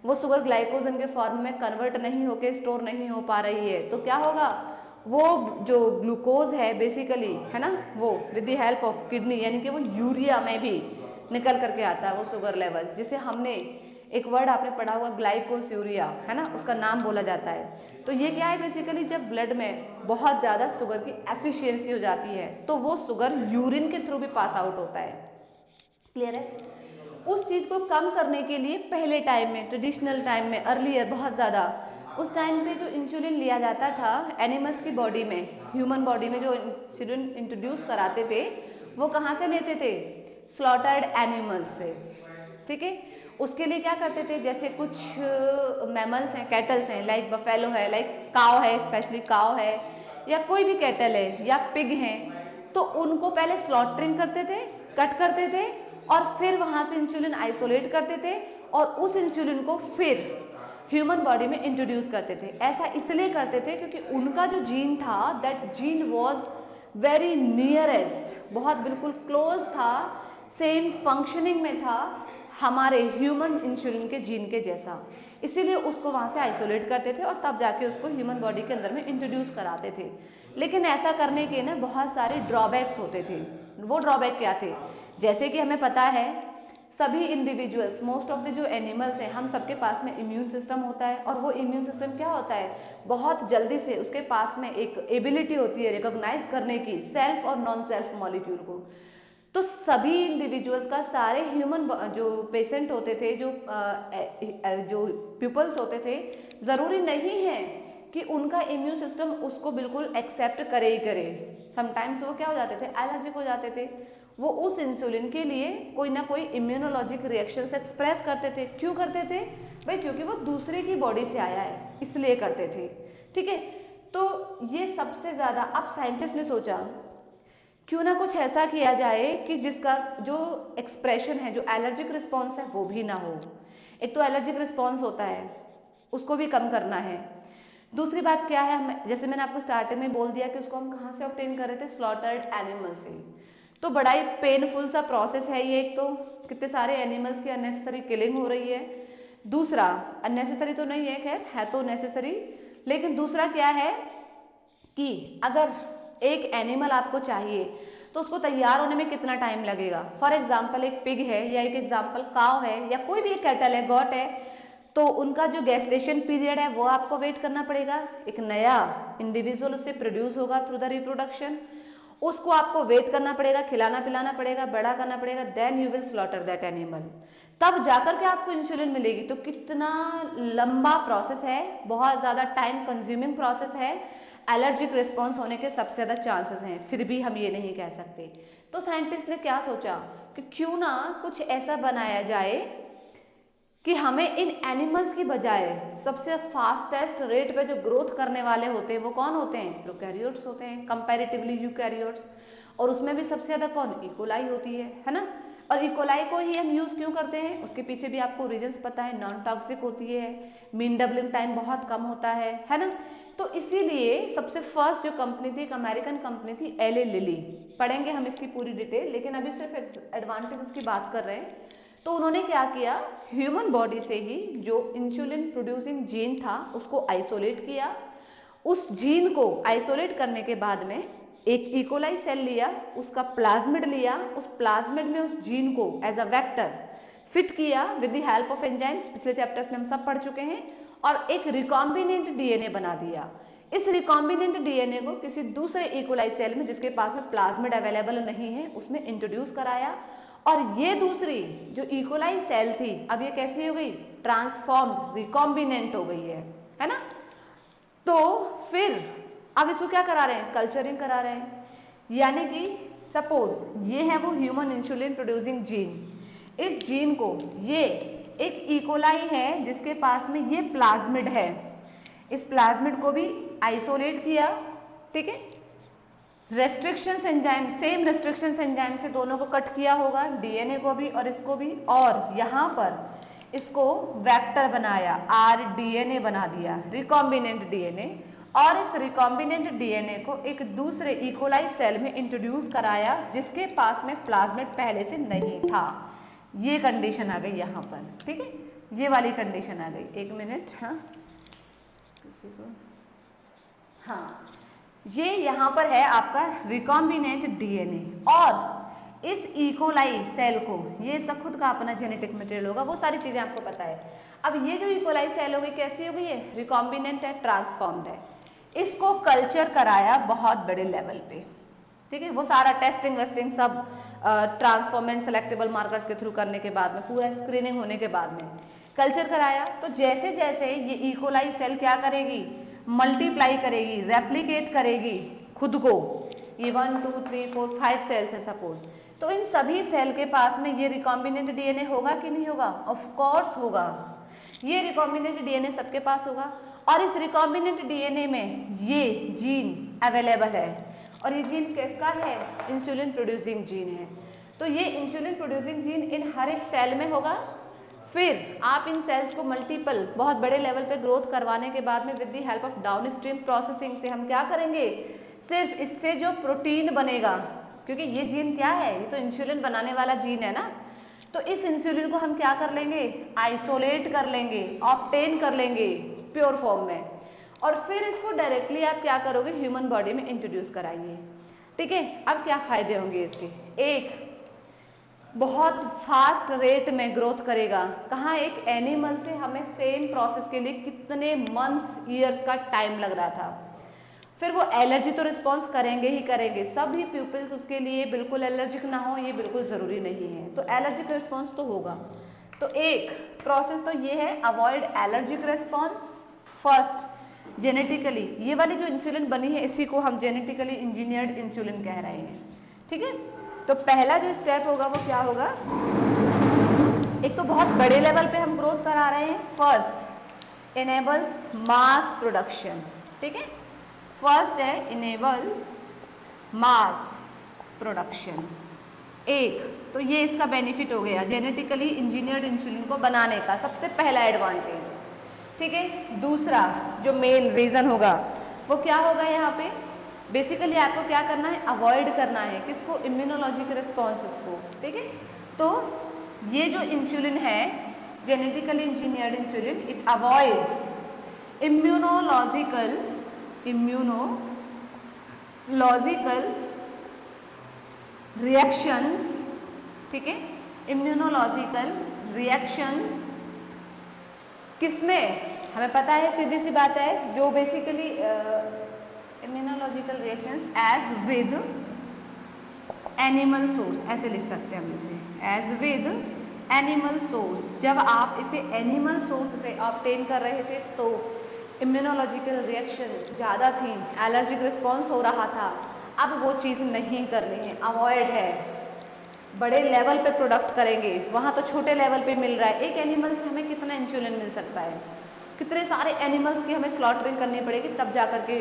वो शुगर ग्लाइकोजन के फॉर्म में कन्वर्ट नहीं होके स्टोर नहीं हो पा रही है, तो क्या होगा, वो जो ग्लूकोज है बेसिकली, है ना, वो with the help of kidney, यानी कि वो यूरिया में भी निकल करके आता है वो शुगर लेवल, जिसे हमने एक वर्ड आपने पढ़ा हुआ ग्लाइकोस्यूरिया, है ना, उसका नाम बोला जाता है। तो ये क्या है, बेसिकली जब ब्लड में बहुत ज़्यादा शुगर की एफिशिएंसी हो जाती है, तो वो शुगर यूरिन के थ्रू भी पास आउट होता है। क्लियर है? उस चीज़ को कम करने के लिए पहले टाइम में, ट्रेडिशनल टाइम में, अर्लियर बहुत ज़्यादा, उस टाइम पे जो इंसुलिन लिया जाता था एनिमल्स की बॉडी में, ह्यूमन बॉडी में जो इंसुलिन इंट्रोड्यूस कराते थे, वो कहाँ से लेते थे, स्लॉटर्ड एनिमल्स से। ठीक है, उसके लिए क्या करते थे, जैसे कुछ मैमल्स हैं, कैटल्स हैं, लाइक बफेलो है, लाइक काव है, स्पेशली काव है, या कोई भी कैटल है या पिग हैं, तो उनको पहले स्लॉटरिंग करते थे, कट करते थे, और फिर वहां से इंसुलिन आइसोलेट करते थे, और उस इंसुलिन को फिर ह्यूमन बॉडी में इंट्रोड्यूस करते थे। ऐसा इसलिए करते थे क्योंकि उनका जो जीन था, that gene was very nearest, बहुत बिल्कुल क्लोज था, सेम फंक्शनिंग में था हमारे ह्यूमन इंसुलिन के जीन के जैसा, इसीलिए उसको वहां से आइसोलेट करते थे और तब जाके उसको ह्यूमन बॉडी के अंदर में इंट्रोड्यूस कराते थे। लेकिन ऐसा करने के ना बहुत सारे ड्रॉबैक्स होते थे। वो ड्रॉबैक क्या थे, जैसे कि हमें पता है सभी इंडिविजुअल्स, मोस्ट ऑफ द जो एनिमल्स हैं, हम सबके पास में इम्यून सिस्टम होता है, और वो इम्यून सिस्टम क्या होता है, बहुत जल्दी से उसके पास में एक एबिलिटी होती है रिकॉग्नाइज करने की सेल्फ और नॉन सेल्फ मॉलिक्यूल को। तो सभी इंडिविजुअल्स का, सारे ह्यूमन जो पेशेंट होते थे, जो पीपल्स होते थे, ज़रूरी नहीं है कि उनका इम्यून सिस्टम उसको बिल्कुल एक्सेप्ट करे ही करे। समटाइम्स वो क्या हो जाते थे, एलर्जिक हो जाते थे, वो उस इंसुलिन के लिए कोई ना कोई इम्यूनोलॉजिक रिएक्शन से एक्सप्रेस करते थे। क्यों करते थे भाई, क्योंकि वो दूसरे की बॉडी से आया है, इसलिए करते थे। ठीक है, तो ये सबसे ज़्यादा, अब साइंटिस्ट ने सोचा क्यों ना कुछ ऐसा किया जाए कि जिसका जो एक्सप्रेशन है, जो एलर्जिक रिस्पॉन्स है, वो भी ना हो। एक तो एलर्जिक रिस्पॉन्स होता है, उसको भी कम करना है। दूसरी बात क्या है, जैसे मैंने आपको स्टार्टिंग में बोल दिया कि उसको हम कहाँ से ऑब्टेन कर रहे थे, स्लॉटर्ड एनिमल से। तो बड़ा ही पेनफुल सा प्रोसेस है ये। एक तो कितने सारे एनिमल्स की अननेसेसरी किलिंग हो रही है, दूसरा अननेसेसरी तो नहीं है, खैर है तो नेसेसरी, लेकिन दूसरा क्या है कि अगर एक एनिमल आपको चाहिए तो उसको तैयार होने में कितना टाइम लगेगा। फॉर एग्जाम्पल एक पिग है, या एक एग्जाम्पल काव है, या कोई भी एक कैटल है, गॉट है, तो उनका जो गेस्टेशन पीरियड है वो आपको वेट करना पड़ेगा। एक नया इंडिविजुअल उससे प्रोड्यूस होगा थ्रू द रिप्रोडक्शन, उसको आपको वेट करना पड़ेगा, खिलाना पिलाना पड़ेगा, बड़ा करना पड़ेगा, then you will slaughter that animal, तब जाकर के आपको इंसुलिन मिलेगी। तो कितना लंबा प्रोसेस है, बहुत ज्यादा टाइम कंज्यूमिंग प्रोसेस है, एलर्जिक रिस्पॉन्स होने के सबसे ज्यादा चांसेस हैं, फिर भी हम ये नहीं कह सकते। तो साइंटिस्ट ने क्या सोचा कि क्यों ना कुछ ऐसा बनाया जाए कि हमें इन एनिमल्स की बजाय सबसे फास्टेस्ट रेट पे जो ग्रोथ करने वाले होते हैं वो कौन होते हैं, प्रोकैरियोट्स होते हैं कंपैरेटिवली यूकैरियोट्स, और उसमें भी सबसे ज्यादा कौन, इकोलाई होती है ना। और इकोलाई को ही हम यूज क्यों करते हैं, उसके पीछे भी आपको रीजंस पता है, नॉन टॉक्सिक होती है, मीन डबलिंग टाइम बहुत कम होता है ना। तो इसीलिए सबसे फर्स्ट जो कंपनी थी, एक अमेरिकन कंपनी थी, एले लिली, पढ़ेंगे हम इसकी पूरी डिटेल, लेकिन अभी सिर्फ एडवांटेजेस की बात कर रहे हैं। तो उन्होंने क्या किया, ह्यूमन बॉडी से ही जो इंसुलिन प्रोड्यूसिंग जीन था उसको आइसोलेट किया। उस जीन को आइसोलेट करने के बाद में एक इकोलाई सेल लिया, उसका प्लाज्मिड लिया, उस प्लाज्मिड में उस जीन को एज अ वेक्टर फिट किया with the help of enzymes, पिछले चैप्टर्स में हम सब पढ़ चुके हैं, और एक रिकॉम्बिनेंट डीएनए बना दिया। इस रिकॉम्बिनेंट डीएनए को किसी दूसरे इकोलाई सेल में जिसके पास में प्लाज्मिड अवेलेबल नहीं है उसमें इंट्रोड्यूस कराया, और ये दूसरी जो इकोलाई सेल थी अब ये कैसी हो गई, ट्रांसफॉर्म रिकॉम्बिनेंट हो गई है ना। तो फिर अब इसको क्या करा रहे हैं, कल्चरिंग करा रहे हैं, यानी कि सपोज ये है वो ह्यूमन इंसुलिन प्रोड्यूसिंग जीन, इस जीन को, ये एक इकोलाई है जिसके पास में ये प्लाज्मिड है, इस प्लाज्मिड को भी आइसोलेट किया, ठीक है। Restriction enzyme, same restriction enzyme से दोनों को कट किया होगा, डीएनए को भी और इसको भी, और यहाँ पर इसको वेक्टर बनाया, आरडीएनए बना दिया, रिकॉम्बिनेंट डीएनए, और इस रिकॉम्बिनेंट डीएनए को एक दूसरे इकोलाई सेल में इंट्रोड्यूस कराया जिसके पास में प्लाज्मिड पहले से नहीं था। ये कंडीशन आ गई यहाँ पर, ठीक है, ये वाली कंडीशन आ गई। एक मिनट, हाँ किसी को, हाँ, ये यहाँ पर है आपका रिकॉम्बिनेंट डीएनए, और इस इकोलाई सेल को, ये इसका खुद का अपना जेनेटिक मटेरियल होगा, वो सारी चीजें आपको पता है। अब ये जो इकोलाई सेल होगी कैसी होगी, ये रिकॉम्बिनेंट है, ट्रांसफॉर्म्ड है, इसको कल्चर कराया बहुत बड़े लेवल पे, ठीक है। वो सारा टेस्टिंग वेस्टिंग सब ट्रांसफॉर्मेंट सेलेक्टेबल मार्कर्स के थ्रू करने के बाद में, पूरा स्क्रीनिंग होने के बाद में कल्चर कराया। तो जैसे जैसे ये इकोलाई सेल क्या करेगी, मल्टीप्लाई करेगी, रेप्लिकेट करेगी खुद को, ये 1 2 3 4 5 सेल्स है सपोज, तो इन सभी सेल के पास में ये रिकॉम्बिनेंट डीएनए होगा कि नहीं होगा, ऑफ कोर्स होगा। ये रिकॉम्बिनेंट डीएनए सबके पास होगा, और इस रिकॉम्बिनेंट डीएनए में ये जीन अवेलेबल है, और ये जीन किसका है, इंसुलिन प्रोड्यूसिंग जीन है। तो ये इंसुलिन प्रोड्यूसिंग जीन इन हर एक सेल में होगा। फिर आप इन सेल्स को मल्टीपल बहुत बड़े लेवल पे ग्रोथ करवाने के बाद में with the help of downstream processing से हम क्या करेंगे, सिर्फ इससे जो प्रोटीन बनेगा, क्योंकि ये जीन क्या है, ये तो इंसुलिन बनाने वाला जीन है ना, तो इस इंसुलिन को हम क्या कर लेंगे, आइसोलेट कर लेंगे, ऑब्टेन कर लेंगे प्योर फॉर्म में, और फिर इसको डायरेक्टली आप क्या करोगे, ह्यूमन बॉडी में इंट्रोड्यूस कराइए, ठीक है। अब क्या फायदे होंगे इसके, एक बहुत फास्ट रेट में ग्रोथ करेगा। कहाँ, एक एनिमल से हमें सेम प्रोसेस के लिए कितने मंथ्स ईयर्स का टाइम लग रहा था। फिर वो एलर्जी तो रिस्पॉन्स करेंगे ही करेंगे, सभी पीपल्स उसके लिए बिल्कुल एलर्जिक ना हो ये बिल्कुल ज़रूरी नहीं है, तो एलर्जिक रिस्पॉन्स तो होगा। तो एक प्रोसेस तो ये है, avoid allergic response first genetically. ये वाली जो इंसुलिन बनी है इसी को हम जेनेटिकली इंजीनियर्ड इंसुलिन कह रहे हैं, ठीक है। तो पहला जो स्टेप होगा वो क्या होगा, एक तो बहुत बड़े लेवल पे हम ग्रोथ करा रहे हैं, फर्स्ट इनेबल्स मास प्रोडक्शन, ठीक है। फर्स्ट है इनेबल्स मास प्रोडक्शन, एक तो ये इसका बेनिफिट हो गया जेनेटिकली इंजीनियर्ड इंसुलिन को बनाने का सबसे पहला एडवांटेज, ठीक है। दूसरा जो मेन रीजन होगा वो क्या होगा, यहाँ पे बेसिकली आपको क्या करना है, अवॉइड करना है किसको, इम्यूनोलॉजिक रिस्पॉन्सेस को, ठीक है। तो ये जो इंसुलिन है genetically engineered insulin, it avoids immunological reactions, ठीक है, इम्यूनोलॉजिकल रिएक्शंस किसमें, हमें पता है सीधी सी बात है, जो basically immunological reactions as with animal source, ऐसे लिख सकते हैं हम इसे, एज विद एनिमल सोर्स। जब आप इसे एनिमल सोर्स से ऑब्टेन कर रहे थे तो इम्यूनोलॉजिकल रिएक्शन ज़्यादा थी, एलर्जिक रिस्पॉन्स हो रहा था, अब वो चीज़ नहीं करनी है, अवॉइड है, बड़े लेवल पे प्रोडक्ट करेंगे, वहाँ तो छोटे लेवल पे मिल रहा है। एक एनिमल से हमें कितना इंसुलिन मिल सकता है, कितने सारे एनिमल्स की हमें स्लॉटरिंग करनी पड़ेगी तब जा करके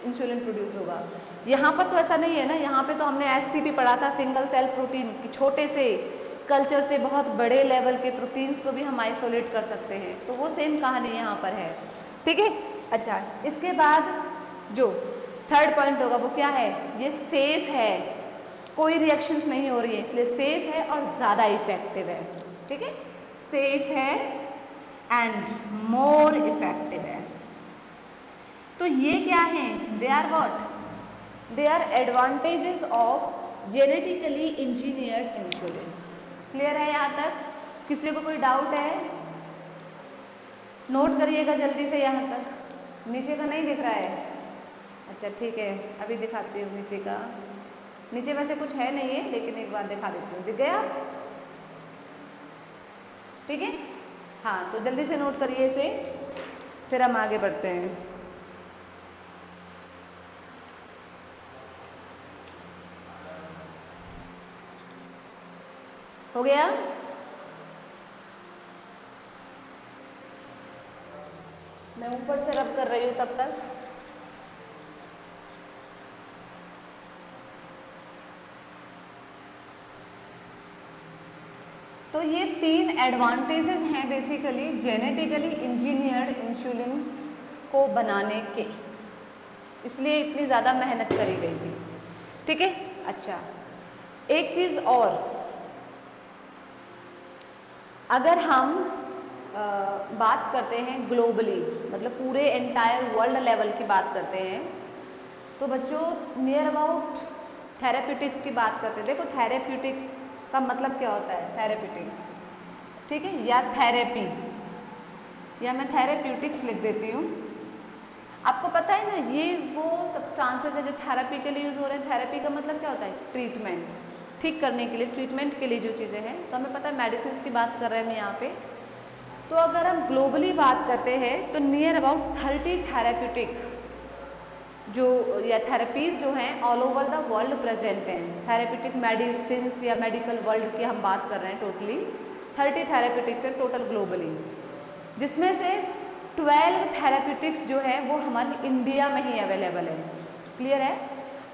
इंसुलिन प्रोड्यूस होगा। यहाँ पर तो ऐसा नहीं है ना, यहाँ पे तो हमने एससीपी पढ़ा था, सिंगल सेल प्रोटीन, कि छोटे से कल्चर से बहुत बड़े लेवल के प्रोटीन्स को भी हम आइसोलेट कर सकते हैं, तो वो सेम कहानी यहाँ पर है, ठीक है। अच्छा, इसके बाद जो थर्ड पॉइंट होगा वो क्या है, ये सेफ है, कोई रिएक्शंस नहीं हो रही है, इसलिए सेफ है और ज़्यादा इफेक्टिव है, ठीक है। सेफ है एंड मोर इफेक्टिव है। तो ये क्या है, they are what, they are advantages of genetically engineered insulin. Clear है यहाँ तक, किसी को कोई डाउट है, नोट करिएगा जल्दी से यहाँ तक। नीचे का नहीं दिख रहा है, अच्छा ठीक है, अभी दिखाती हूँ नीचे का। नीचे वैसे कुछ है नहीं है, लेकिन एक बार दिखा देती हूँ, दिख गया, ठीक है। हाँ, तो जल्दी से नोट करिए इसे, फिर हम आगे बढ़ते हैं। हो गया, मैं ऊपर से रब कर रही हूँ तब तक। तो ये 3 एडवांटेजेस हैं बेसिकली जेनेटिकली इंजीनियर्ड इंसुलिन को बनाने के, इसलिए इतनी ज़्यादा मेहनत करी गई थी। ठीक है। अच्छा, एक चीज़ और, अगर हम बात करते हैं ग्लोबली, मतलब पूरे एंटायर वर्ल्ड लेवल की बात करते हैं, तो बच्चों नियर अबाउट थेरेप्यूटिक्स की बात करते हैं। देखो थेरेप्यूटिक्स का मतलब क्या होता है, थेरेप्यूटिक्स, ठीक है, या थेरेपी, या मैं थेरेप्यूटिक्स लिख देती हूँ। आपको पता है ना, ये वो सब्सटेंसेस है जो थेरेपी के लिए यूज हो रहे हैं। थेरेपी का मतलब क्या होता है, ट्रीटमेंट, ठीक करने के लिए, ट्रीटमेंट के लिए जो चीज़ें हैं। तो हमें पता है मेडिसिन की बात कर रहे हैं हम यहाँ पे। तो अगर हम ग्लोबली बात करते हैं तो नियर अबाउट 30 थेरेप्यूटिक जो या थेरेपीज जो हैं all over the world present हैं। थेरेप्यूटिक मेडिसिन या मेडिकल वर्ल्ड की हम बात कर रहे हैं, टोटली 30 थेरेप्यूटिक्स है टोटल ग्लोबली, जिसमें से 12 थेरेप्यूटिक्स जो है वो हमारे इंडिया में ही अवेलेबल है। क्लियर है।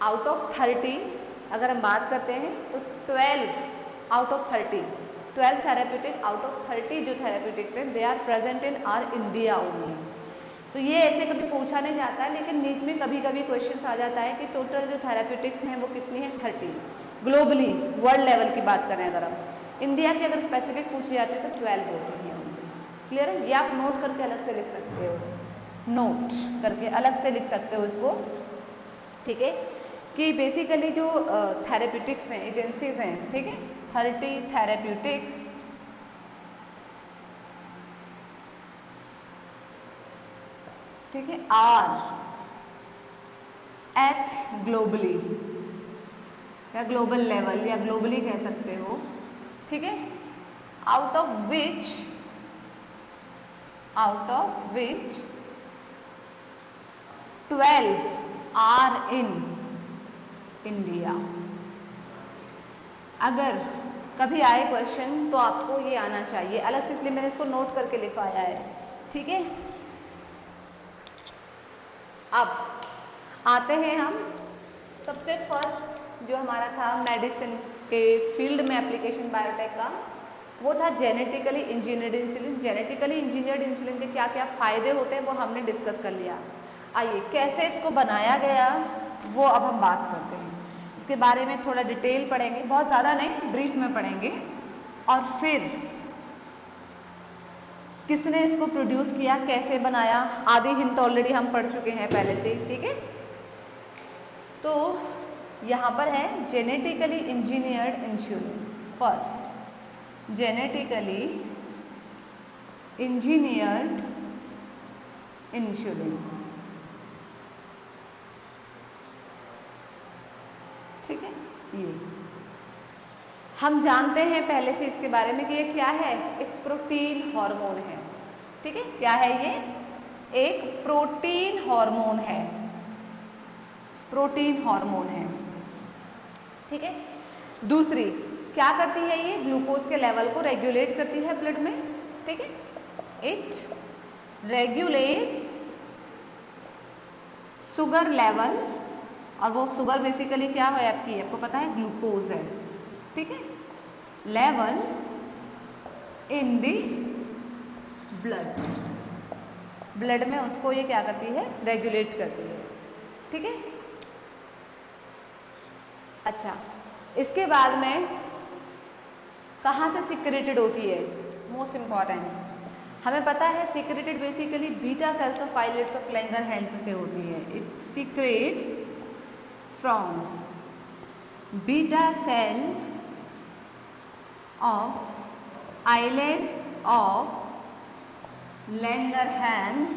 आउट ऑफ 30 अगर हम बात करते हैं तो 12 out of 30, 12 therapeutic out of 30 जो थेरेप्यूटिक्स हैं they are present in our India only. तो ये ऐसे कभी पूछा नहीं जाता है, लेकिन नीट में कभी कभी क्वेश्चन आ जाता है कि टोटल जो थेरेप्यूटिक्स हैं वो कितनी है, 30 ग्लोबली वर्ल्ड लेवल की बात करें। अगर हम इंडिया की अगर स्पेसिफिक पूछी जाती है तो 12 होती है। क्लियर है। ये आप नोट करके अलग से लिख सकते हो, नोट करके अलग से लिख सकते हो इसको। ठीक है, कि बेसिकली जो थेरेप्यूटिक्स हैं, एजेंसीज हैं, ठीक है, 30 थेरेप्यूटिक्स ठीक है आर एट ग्लोबली या ग्लोबल लेवल या ग्लोबली कह सकते हो। ठीक है, out of which 12 are in India. अगर कभी आए क्वेश्चन तो आपको ये आना चाहिए अलग से, इसलिए मैंने इसको नोट करके लिखवाया है। ठीक है, अब आते हैं हम सबसे फर्स्ट जो हमारा था मेडिसिन के फील्ड में एप्लीकेशन बायोटेक का, वो था genetically engineered insulin. Genetically engineered insulin के क्या क्या फायदे होते हैं वो हमने डिस्कस कर लिया। आइए कैसे इसको बनाया गया वो अब हम बात करते हैं। इसके बारे में थोड़ा डिटेल पढ़ेंगे, बहुत ज़्यादा नहीं, ब्रीफ में पढ़ेंगे। और फिर किसने इसको प्रोड्यूस किया, कैसे बनाया, आधी हिंट ऑलरेडी हम पढ़ चुके हैं पहले से। ठीक है, तो यहाँ पर है genetically engineered insulin. First genetically engineered insulin. ठीक है, ये हम जानते हैं पहले से इसके बारे में कि ये क्या है, एक प्रोटीन हार्मोन है। ठीक है, क्या है ये, एक प्रोटीन हार्मोन है, प्रोटीन हार्मोन है। ठीक है, दूसरी क्या करती है, ये ग्लूकोज के लेवल को रेगुलेट करती है ब्लड में। ठीक है, इट रेगुलेट्स शुगर लेवल, और वो शुगर बेसिकली क्या है आपकी, आपको पता है ग्लूकोज है। ठीक है, level in the blood, blood में उसको ये क्या करती है, रेगुलेट करती है। ठीक है, अच्छा इसके बाद में कहाँ से सिक्रेटेड होती है, मोस्ट इम्पॉर्टेंट हमें पता है, secreted basically beta cells of Pilates of Langerhans से होती है। It secrets from beta cells of islets of Langerhans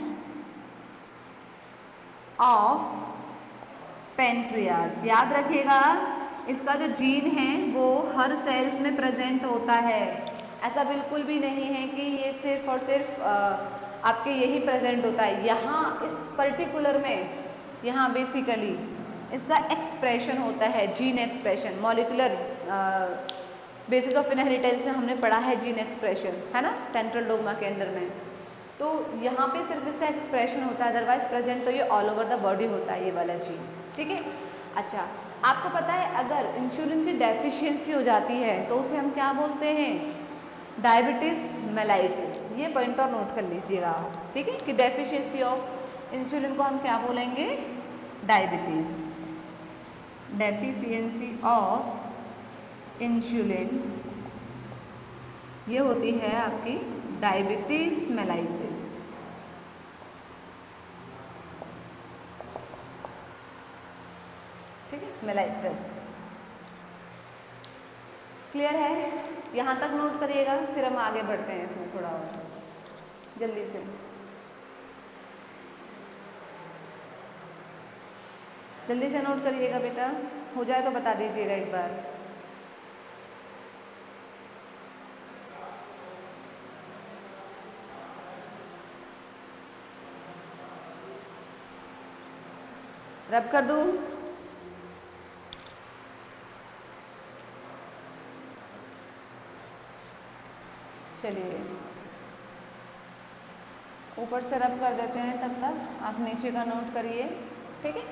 of पेंट्रियास। याद रखिएगा इसका जो जीन है वो हर सेल्स में प्रेजेंट होता है। ऐसा बिल्कुल भी नहीं है कि ये सिर्फ और सिर्फ आपके यही प्रेजेंट होता है। यहाँ इस पर्टिकुलर में, यहाँ बेसिकली इसका एक्सप्रेशन होता है, gene expression. Molecular basis of inheritance में हमने पढ़ा है जीन एक्सप्रेशन, है ना, सेंट्रल डोग्मा के अंदर में। तो यहाँ पे सिर्फ इसका एक्सप्रेशन होता है, अदरवाइज प्रेजेंट तो ये ऑल ओवर द बॉडी होता है ये वाला जीन, ठीक है। अच्छा, आपको पता है अगर इंसुलिन की डेफिशिएंसी हो जाती है तो उसे हम क्या बोलते हैं? Diabetes mellitus. ये पॉइंटर नोट कर लीजिएगा आप, ठीक है, कि डेफिशिएंसी ऑफ इंसुलिन को हम क्या बोलेंगे? डायबिटीज। डेफिशिएंसी ऑफ इंसुलिन ये होती है आपकी डायबिटीज मेलाइटिस, ठीक है, मेलाइटिस। क्लियर है? यहाँ तक नोट करिएगा, फिर हम आगे बढ़ते हैं इसमें थोड़ा और जल्दी से। जल्दी से नोट करिएगा बेटा, हो जाए तो बता दीजिएगा एक बार। रब कर दूं? चलिए ऊपर से रब कर देते हैं, तब तक आप नीचे का नोट करिए, ठीक है।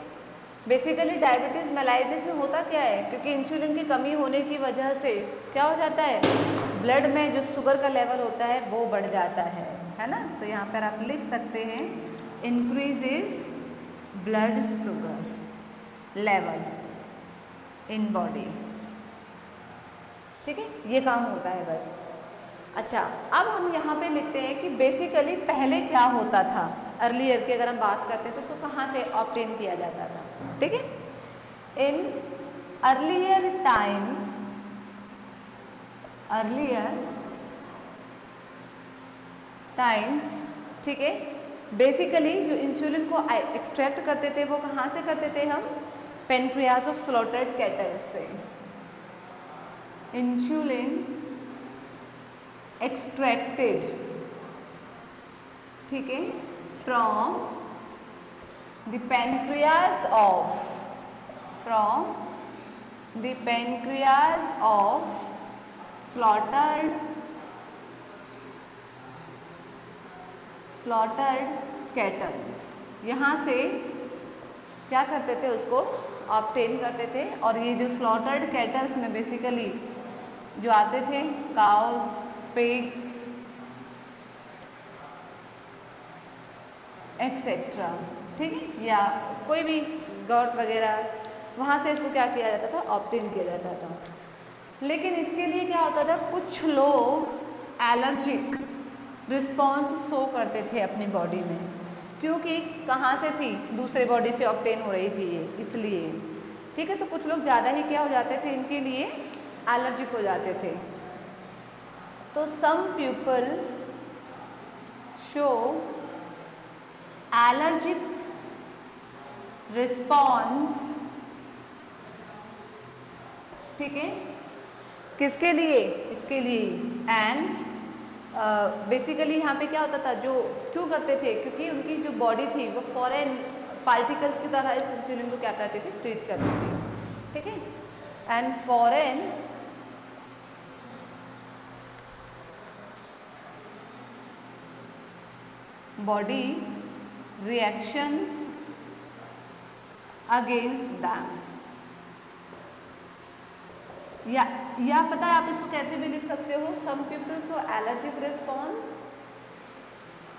बेसिकली डायबिटीज मेलाइटिस में होता क्या है? क्योंकि इंसुलिन की कमी होने की वजह से क्या हो जाता है? ब्लड में जो शुगर का लेवल होता है वो बढ़ जाता है ना। तो यहाँ पर आप लिख सकते हैं increases blood sugar level in body, ठीक है, ये काम होता है बस। अच्छा, अब हम यहाँ पे लिखते हैं कि बेसिकली पहले क्या होता था, अर्लियर की अगर हम बात करते हैं तो उसको कहाँ से ऑब्टेन किया जाता था, ठीक है। इन अर्लियर टाइम्स, ठीक है, बेसिकली जो इंसुलिन को एक्सट्रैक्ट करते थे वो कहाँ से करते थे हम? पेनक्रियाज ऑफ स्लॉटर्ड कैटल से। इंसुलिन एक्सट्रैक्टेड, ठीक है, from the pancreas of slaughtered kettles. यहाँ से क्या करते थे? उसको ऑब्टेन करते थे। और ये जो स्लॉटर्ड कैटल्स में बेसिकली जो आते थे काउज, पिग्स एक्सेट्रा, ठीक है, या कोई भी गॉट वगैरह, वहाँ से इसको क्या किया जाता था? ऑब्टेन किया जाता था। लेकिन इसके लिए क्या होता था? कुछ लोग एलर्जिक रिस्पॉन्स शो करते थे अपनी बॉडी में, क्योंकि कहाँ से थी? दूसरे बॉडी से ऑब्टेन हो रही थी ये, इसलिए, ठीक है। तो कुछ लोग ज़्यादा ही क्या हो जाते थे? इनके लिए एलर्जिक हो जाते थे। तो some people show allergic response, ठीक है, किसके लिए? इसके लिए। एंड बेसिकली यहाँ पे क्या होता था? जो क्यों करते थे? क्योंकि उनकी जो बॉडी थी वो फॉरेन पार्टिकल्स की तरह इस इंसुलिन को क्या करती थी? ट्रीट करती थी, ठीक है। And foreign body reactions against them, या पता है आप इसको कैसे भी लिख सकते हो? Some people show allergic response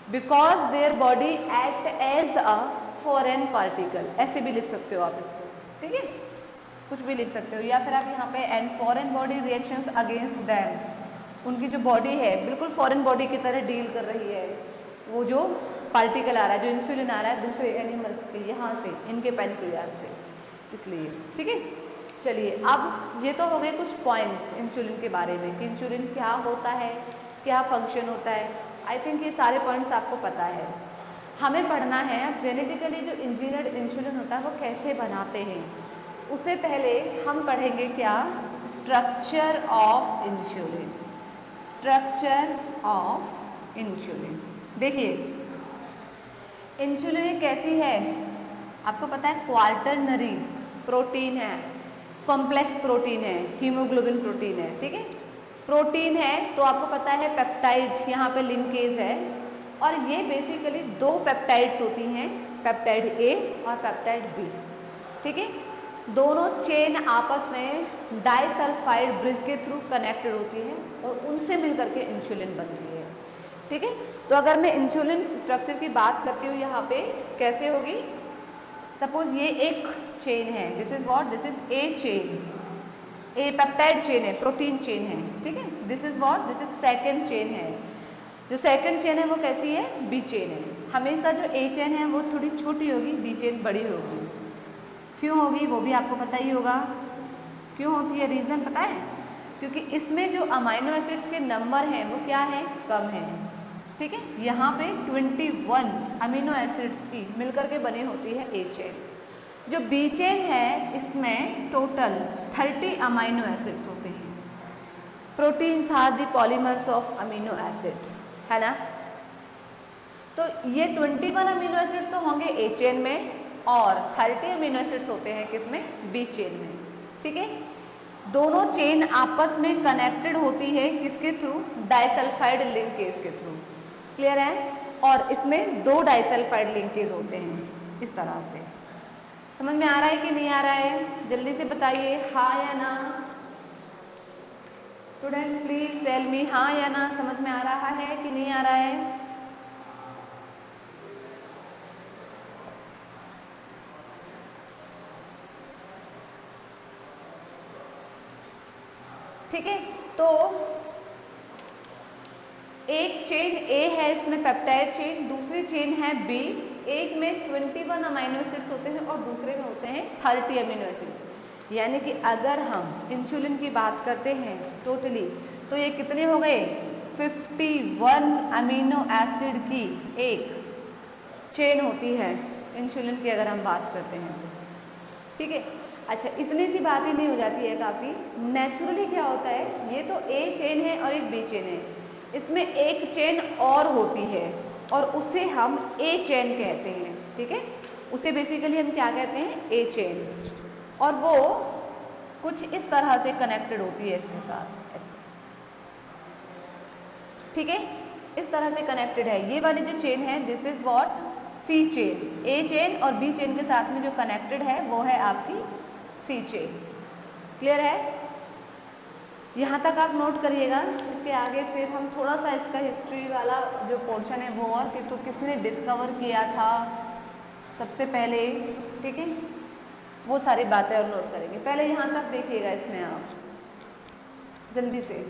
because their body act as a foreign particle, ऐसे भी लिख सकते हो आप इसको, ठीक है, कुछ भी लिख सकते हो। या फिर आप यहाँ पे and foreign body reactions against them, उनकी जो बॉडी है बिल्कुल फॉरेन बॉडी की तरह डील कर रही है, वो जो पार्टिकल आ रहा है, जो इंसुलिन आ रहा है दूसरे एनिमल्स के यहाँ से, इनके पेनक्रियाज से, इसलिए, ठीक है। चलिए, अब ये तो हो गए कुछ पॉइंट्स इंसुलिन के बारे में कि इंसुलिन क्या होता है, क्या फंक्शन होता है। आई थिंक ये सारे पॉइंट्स आपको पता है। हमें पढ़ना है अब जेनेटिकली जो इंजीनियर्ड इंसुलिन होता है वो कैसे बनाते हैं। उससे पहले हम पढ़ेंगे क्या? Structure of insulin. Structure of insulin, देखिए इंसुलिन कैसी है आपको पता है? क्वार्टरनरी प्रोटीन है, कॉम्प्लेक्स प्रोटीन है, हीमोग्लोबिन प्रोटीन है, ठीक है। प्रोटीन है तो आपको पता है पेप्टाइड, यहाँ पे लिंकेज है, और ये बेसिकली दो पेप्टाइड्स होती हैं, पेप्टाइड ए और पेप्टाइड बी, ठीक है। दोनों चेन आपस में डाइसल्फाइड ब्रिज के थ्रू कनेक्टेड होती है और उनसे मिलकर के इंसुलिन बनती है, ठीक है। तो अगर मैं इंसुलिन स्ट्रक्चर की बात करती हूँ यहाँ पे कैसे होगी, सपोज ये एक चेन है, this is what, this is a chain, A peptide chain है, प्रोटीन चेन है, ठीक है। This is what, this is second chain है, जो सेकंड चेन है वो कैसी है, बी चेन है। हमेशा जो ए चेन है वो थोड़ी छोटी होगी, बी चेन बड़ी होगी। क्यों होगी वो भी आपको पता ही होगा, क्यों होती है, रीजन पता है, क्योंकि इसमें जो अमाइनो एसिड्स के नंबर हैं वो क्या है, कम है, ठीक है। यहाँ पे 21 अमीनो एसिड्स की मिलकर के बनी होती है ए चेन। जो बी चेन है इसमें टोटल 30 अमाइनो एसिड्स होते हैं। Proteins are the polymers of amino acid, है ना। तो ये 21 अमीनो एसिड्स तो होंगे ए चेन में और 30 अमीनो एसिड्स होते हैं किसमें, बी चेन में, ठीक है। दोनों चेन आपस में कनेक्टेड होती है किसके थ्रू, डाइसल्फाइड लिंकेज के थ्रू, क्लियर है। और इसमें दो डाइसल्फाइड लिंकेज होते हैं इस तरह से। समझ में आ रहा है कि नहीं आ रहा है, जल्दी से बताइए हाँ या ना। स्टूडेंट्स प्लीज टेल मी हाँ या ना, समझ में आ रहा है कि नहीं आ रहा है। ठीक है, तो एक चेन ए है इसमें पेप्टाइड चेन, दूसरी चेन है बी। एक में 21 अमीनो एसिड्स होते हैं और दूसरे में होते हैं 30 अमीनो एसिड्स। यानी कि अगर हम इंसुलिन की बात करते हैं टोटली, तो ये कितने हो गए, 51 अमीनो एसिड की एक चेन होती है इंसुलिन की अगर हम बात करते हैं तो, ठीक है। अच्छा, इतनी सी बात ही नहीं हो जाती है, काफ़ी नेचुरली क्या होता है, ये तो ए चेन है और एक बी चेन है, इसमें एक चेन और होती है और उसे हम ए चेन कहते हैं, ठीक है। उसे बेसिकली हम क्या कहते हैं, ए चेन, और वो कुछ इस तरह से कनेक्टेड होती है इसके साथ, ऐसे, ठीक है, इस तरह से कनेक्टेड है। ये वाली जो चेन है this is what, C chain. A chain और बी चेन के साथ में जो कनेक्टेड है वो है आपकी सी चेन, क्लियर है। यहाँ तक आप नोट करिएगा। इसके आगे फिर हम थोड़ा सा इसका हिस्ट्री वाला जो पोर्शन है वो, और किसको किसने डिस्कवर किया था सबसे पहले, ठीक है, वो सारी बातें और नोट करेंगे। पहले यहाँ तक देखिएगा इसमें आप जल्दी से।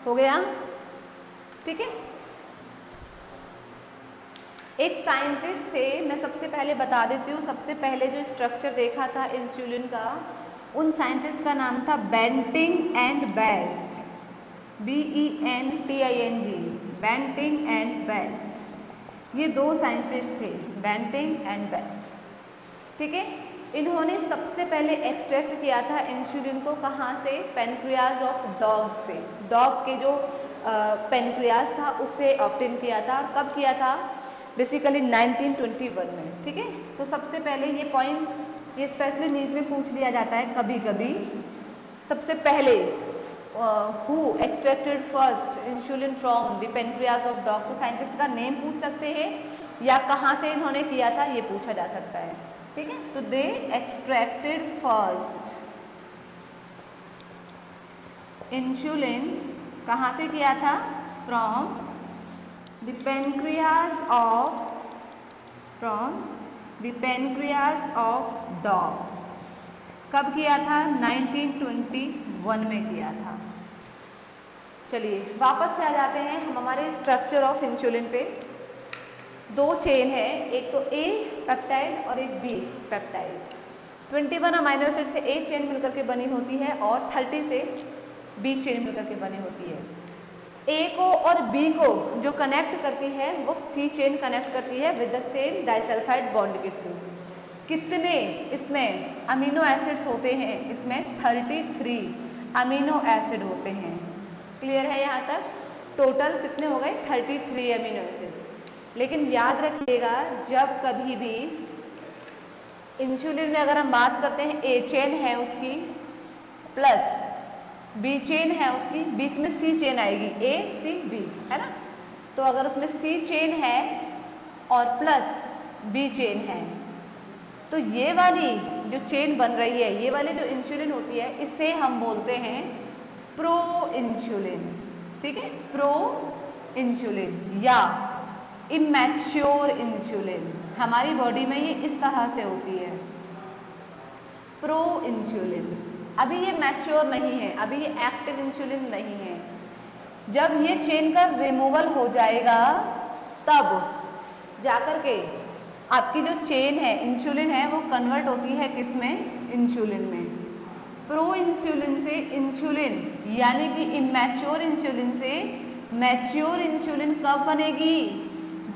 हो गया, ठीक है। एक साइंटिस्ट थे, मैं सबसे पहले बता देती हूँ, सबसे पहले जो स्ट्रक्चर देखा था इंसुलिन का, उन साइंटिस्ट का नाम था Banting and Best, BENTING, Banting and Best. ये दो साइंटिस्ट थे, बेंटिंग एंड बेस्ट, ठीक है। इन्होंने सबसे पहले एक्सट्रैक्ट किया था इंसुलिन को, कहाँ से, पेनक्रियाज ऑफ डॉग से। डॉग के जो पेनक्रियाज था उससे ऑब्टेन किया था। कब किया था, बेसिकली 1921 में, ठीक है। तो सबसे पहले ये पॉइंट, ये स्पेशली नीट में पूछ लिया जाता है कभी कभी, सबसे पहले who extracted first insulin from the pancreas of dog, तो साइंटिस्ट का नेम पूछ सकते हैं या कहाँ से इन्होंने किया था ये पूछा जा सकता है, ठीक है। तो दे एक्सट्रैक्टेड फर्स्ट इंसुलिन, कहाँ से किया था, from the pancreas of dogs. कब किया था, 1921 में किया था। चलिए वापस से आ जाते हैं हम हमारे स्ट्रक्चर ऑफ इंसुलिन पे। दो चेन है, एक तो ए पेप्टाइड और एक बी पेप्टाइड। 21 अमीनो एसिड से ए चेन मिलकर के बनी होती है और 30 से बी चेन मिलकर के बनी होती है। ए को और बी को जो कनेक्ट करती है वो सी चेन कनेक्ट करती है with the same disulphide bond के थ्रू। कितने इसमें अमीनो एसिड्स होते हैं, इसमें 33 अमीनो एसिड होते हैं, क्लियर है यहाँ तक। टोटल कितने हो गए, 33 अमीनो एसिड। लेकिन याद रखिएगा, जब कभी भी इंसुलिन में अगर हम बात करते हैं ए चेन है उसकी प्लस बी चेन है उसकी, बीच में सी चेन आएगी, ए सी बी, है ना। तो अगर उसमें सी चेन है और प्लस बी चेन है, तो ये वाली जो चेन बन रही है, ये वाली जो इंसुलिन होती है, इसे हम बोलते हैं प्रो इंसुलिन, ठीक है, प्रो इंसुलिन या इमैच्योर इंसुलिन। हमारी बॉडी में ये इस तरह से होती है, प्रो इंसुलिन। अभी ये मैच्योर नहीं है, अभी ये एक्टिव इंसुलिन नहीं है। जब ये चेन का रिमूवल हो जाएगा तब जाकर के आपकी जो चेन है इंसुलिन है वो कन्वर्ट होती है किसमें, इंसुलिन में। प्रो इंसुलिन से इंसुलिन यानी कि इमैच्योर इंसुलिन से मैच्योर इंसुलिन कब बनेगी,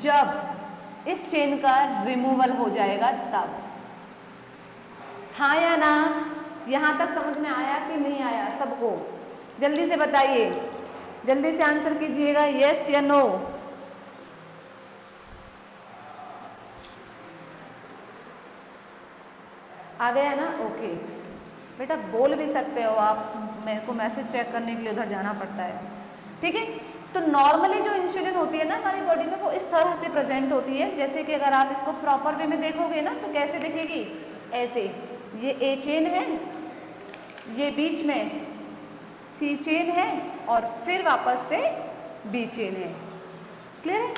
जब इस चेन का रिमूवल हो जाएगा तब। हाँ या ना, यहां तक समझ में आया कि नहीं आया सबको? जल्दी से बताइए, जल्दी से आंसर कीजिएगा, यस या नो। आ गया ना? ओके बेटा, बोल भी सकते हो आप, मेरे को मैसेज चेक करने के लिए उधर जाना पड़ता है, ठीक है। तो नॉर्मली जो इंसुलिन होती है ना हमारी बॉडी में, वो इस तरह से प्रेजेंट होती है। जैसे कि अगर आप इसको प्रॉपर वे में देखोगे ना तो कैसे दिखेगी, ऐसे, ये ए चेन है, ये बीच में सी चेन है और फिर वापस से बी चेन है, क्लियर है।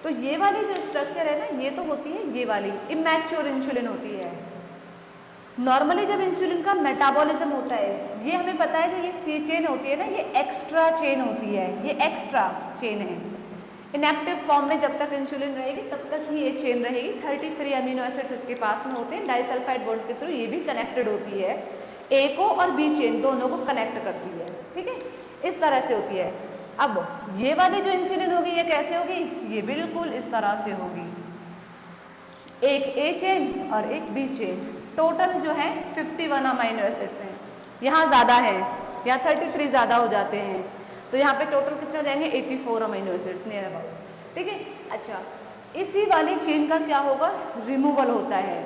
तो ये वाली जो स्ट्रक्चर है ना, ये तो होती है ये वाली इमैच्योर इंसुलिन होती है। नॉर्मली जब इंसुलिन का मेटाबॉलिज्म होता है, ये हमें पता है जो ये सी चेन होती है ना, ये एक्स्ट्रा चेन होती है, ये एक्स्ट्रा चेन है। इनएक्टिव फॉर्म में जब तक इंसुलिन रहेगी तब तक ही ये चेन रहेगी। 33 अमीनो एसिड्स इसके पास में होते हैं, डाइसल्फाइड बॉन्ड के थ्रू ये भी कनेक्टेड होती है, ए को और बी चेन दोनों को कनेक्ट करती है, ठीक है, इस तरह से होती है। अब ये वाली जो इंसुलिन होगी ये कैसे होगी, ये बिल्कुल इस तरह से होगी, एक ए चेन और एक बी चेन। टोटल जो है 51 अमीनो एसिड्स हैं, यहाँ ज़्यादा है, यहाँ 33 ज़्यादा हो जाते हैं, तो यहाँ पे टोटल कितने हो जाएंगे, 84 अमीनो एसिड्स नियर अबाउट, ठीक है। अच्छा, इसी वाली चेन का क्या होगा, रिमूवल होता है,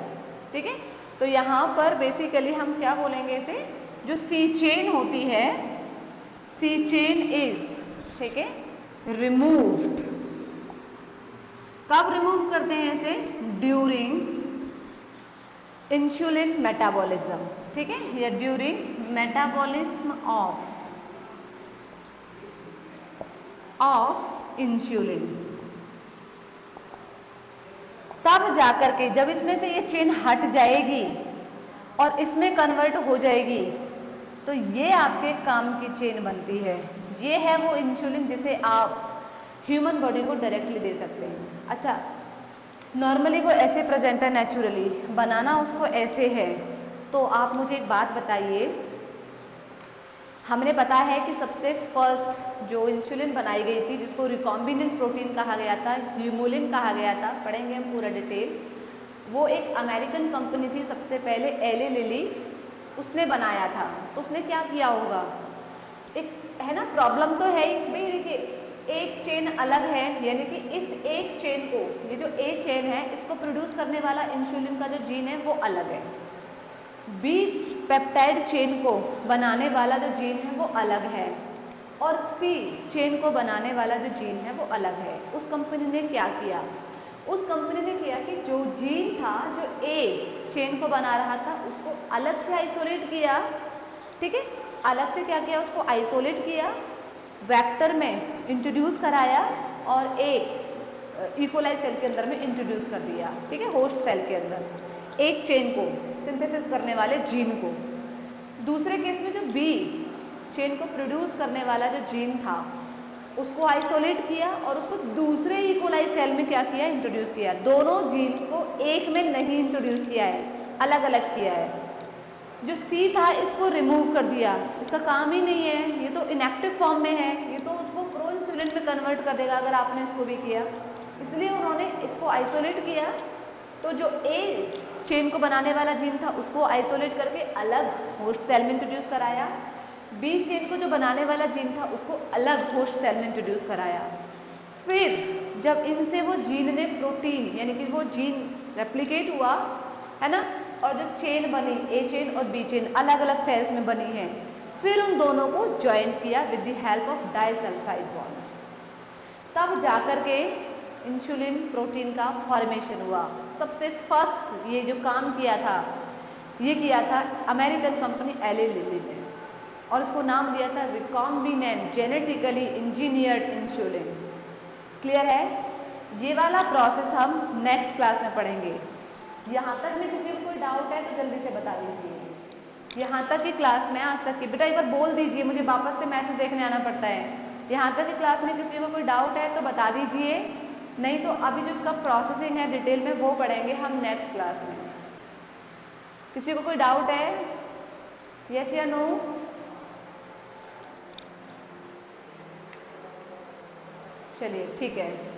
ठीक है। तो यहाँ पर बेसिकली हम क्या बोलेंगे इसे, जो सी चेन होती है, सी चेन इज, ठीक है, रिमूव्ड। कब रिमूव करते हैं इसे, ड्यूरिंग इंसुलिन मेटाबॉलिज्म, ठीक है, या ड्यूरिंग मेटाबॉलिज्म ऑफ इंसुलिन। तब जाकर के जब इसमें से ये चेन हट जाएगी और इसमें कन्वर्ट हो जाएगी तो ये आपके काम की चेन बनती है। ये है वो इंसुलिन जिसे आप ह्यूमन बॉडी को डायरेक्टली दे सकते हैं। अच्छा, नॉर्मली वो ऐसे प्रेजेंट है, नेचुरली बनाना उसको ऐसे है। तो आप मुझे एक बात बताइए, हमने पता है कि सबसे फर्स्ट जो इंसुलिन बनाई गई थी, जिसको रिकॉम्बिनेंट प्रोटीन कहा गया था, ह्यूमुलिन कहा गया था, पढ़ेंगे हम पूरा डिटेल, वो एक अमेरिकन कंपनी थी सबसे पहले, एली लिली, उसने बनाया था। तो उसने क्या किया होगा, एक है ना, प्रॉब्लम तो है ही भाई, देखिए एक चेन अलग है, यानी कि इस एक चेन को, ये जो ए चेन है, इसको प्रोड्यूस करने वाला इंसुलिन का जो जीन है वो अलग है, बी पेप्टाइड चेन को बनाने वाला जो जीन है वो अलग है, और सी चेन को बनाने वाला जो जीन है वो अलग है। उस कंपनी ने क्या किया, उस कंपनी ने किया कि जो जीन था, जो ए चेन को बना रहा था, उसको अलग से आइसोलेट किया, ठीक है, अलग से क्या किया, उसको आइसोलेट किया, वेक्टर में इंट्रोड्यूस कराया और एक इकोलाई सेल के अंदर में इंट्रोड्यूस कर दिया, ठीक है, होस्ट सेल के अंदर एक चेन को सिंथेसिस करने वाले जीन को। दूसरे केस में जो बी चेन को प्रोड्यूस करने वाला जो जीन था उसको आइसोलेट किया और उसको दूसरे इकोलाई सेल में क्या किया, इंट्रोड्यूस किया। दोनों जीन को एक में नहीं इंट्रोड्यूस किया है, अलग अलग किया है। जो सी था इसको रिमूव कर दिया, इसका काम ही नहीं है, ये तो इनएक्टिव फॉर्म में है, ये तो उसको प्रो इंसुलिन में कन्वर्ट कर देगा अगर आपने इसको भी किया, इसलिए उन्होंने इसको आइसोलेट किया। तो जो ए चेन को बनाने वाला जीन था उसको आइसोलेट करके अलग होस्ट सेल में इंट्रोड्यूस कराया, बी चेन को जो बनाने वाला जीन था उसको अलग होस्ट सेल में इंट्रोड्यूस कराया। फिर जब इनसे वो जीन ने प्रोटीन, यानी कि वो जीन रेप्लिकेट हुआ है ना, और जो चेन बनी ए चेन और बी चेन अलग अलग सेल्स में बनी है, फिर उन दोनों को ज्वाइन किया with the help of disulphide bond, तब जाकर के इंसुलिन प्रोटीन का फॉर्मेशन हुआ। सबसे फर्स्ट ये जो काम किया था, ये किया था अमेरिकन कंपनी एली लिली ने, और इसको नाम दिया था recombinant genetically engineered insulin. Clear है? ये वाला प्रोसेस हम नेक्स्ट क्लास में पढ़ेंगे। यहाँ तक में किसी को कोई डाउट है तो जल्दी से बता दीजिए। यहाँ तक की क्लास में आज तक की बेटा एक बार बोल दीजिए, मुझे वापस से मैसेज देखने आना पड़ता है। यहाँ तक की क्लास में किसी को कोई डाउट है तो बता दीजिए, नहीं तो अभी जो इसका प्रोसेसिंग है डिटेल में वो पढ़ेंगे हम नेक्स्ट क्लास में। किसी को कोई डाउट है? यस या नो? चलिए ठीक है।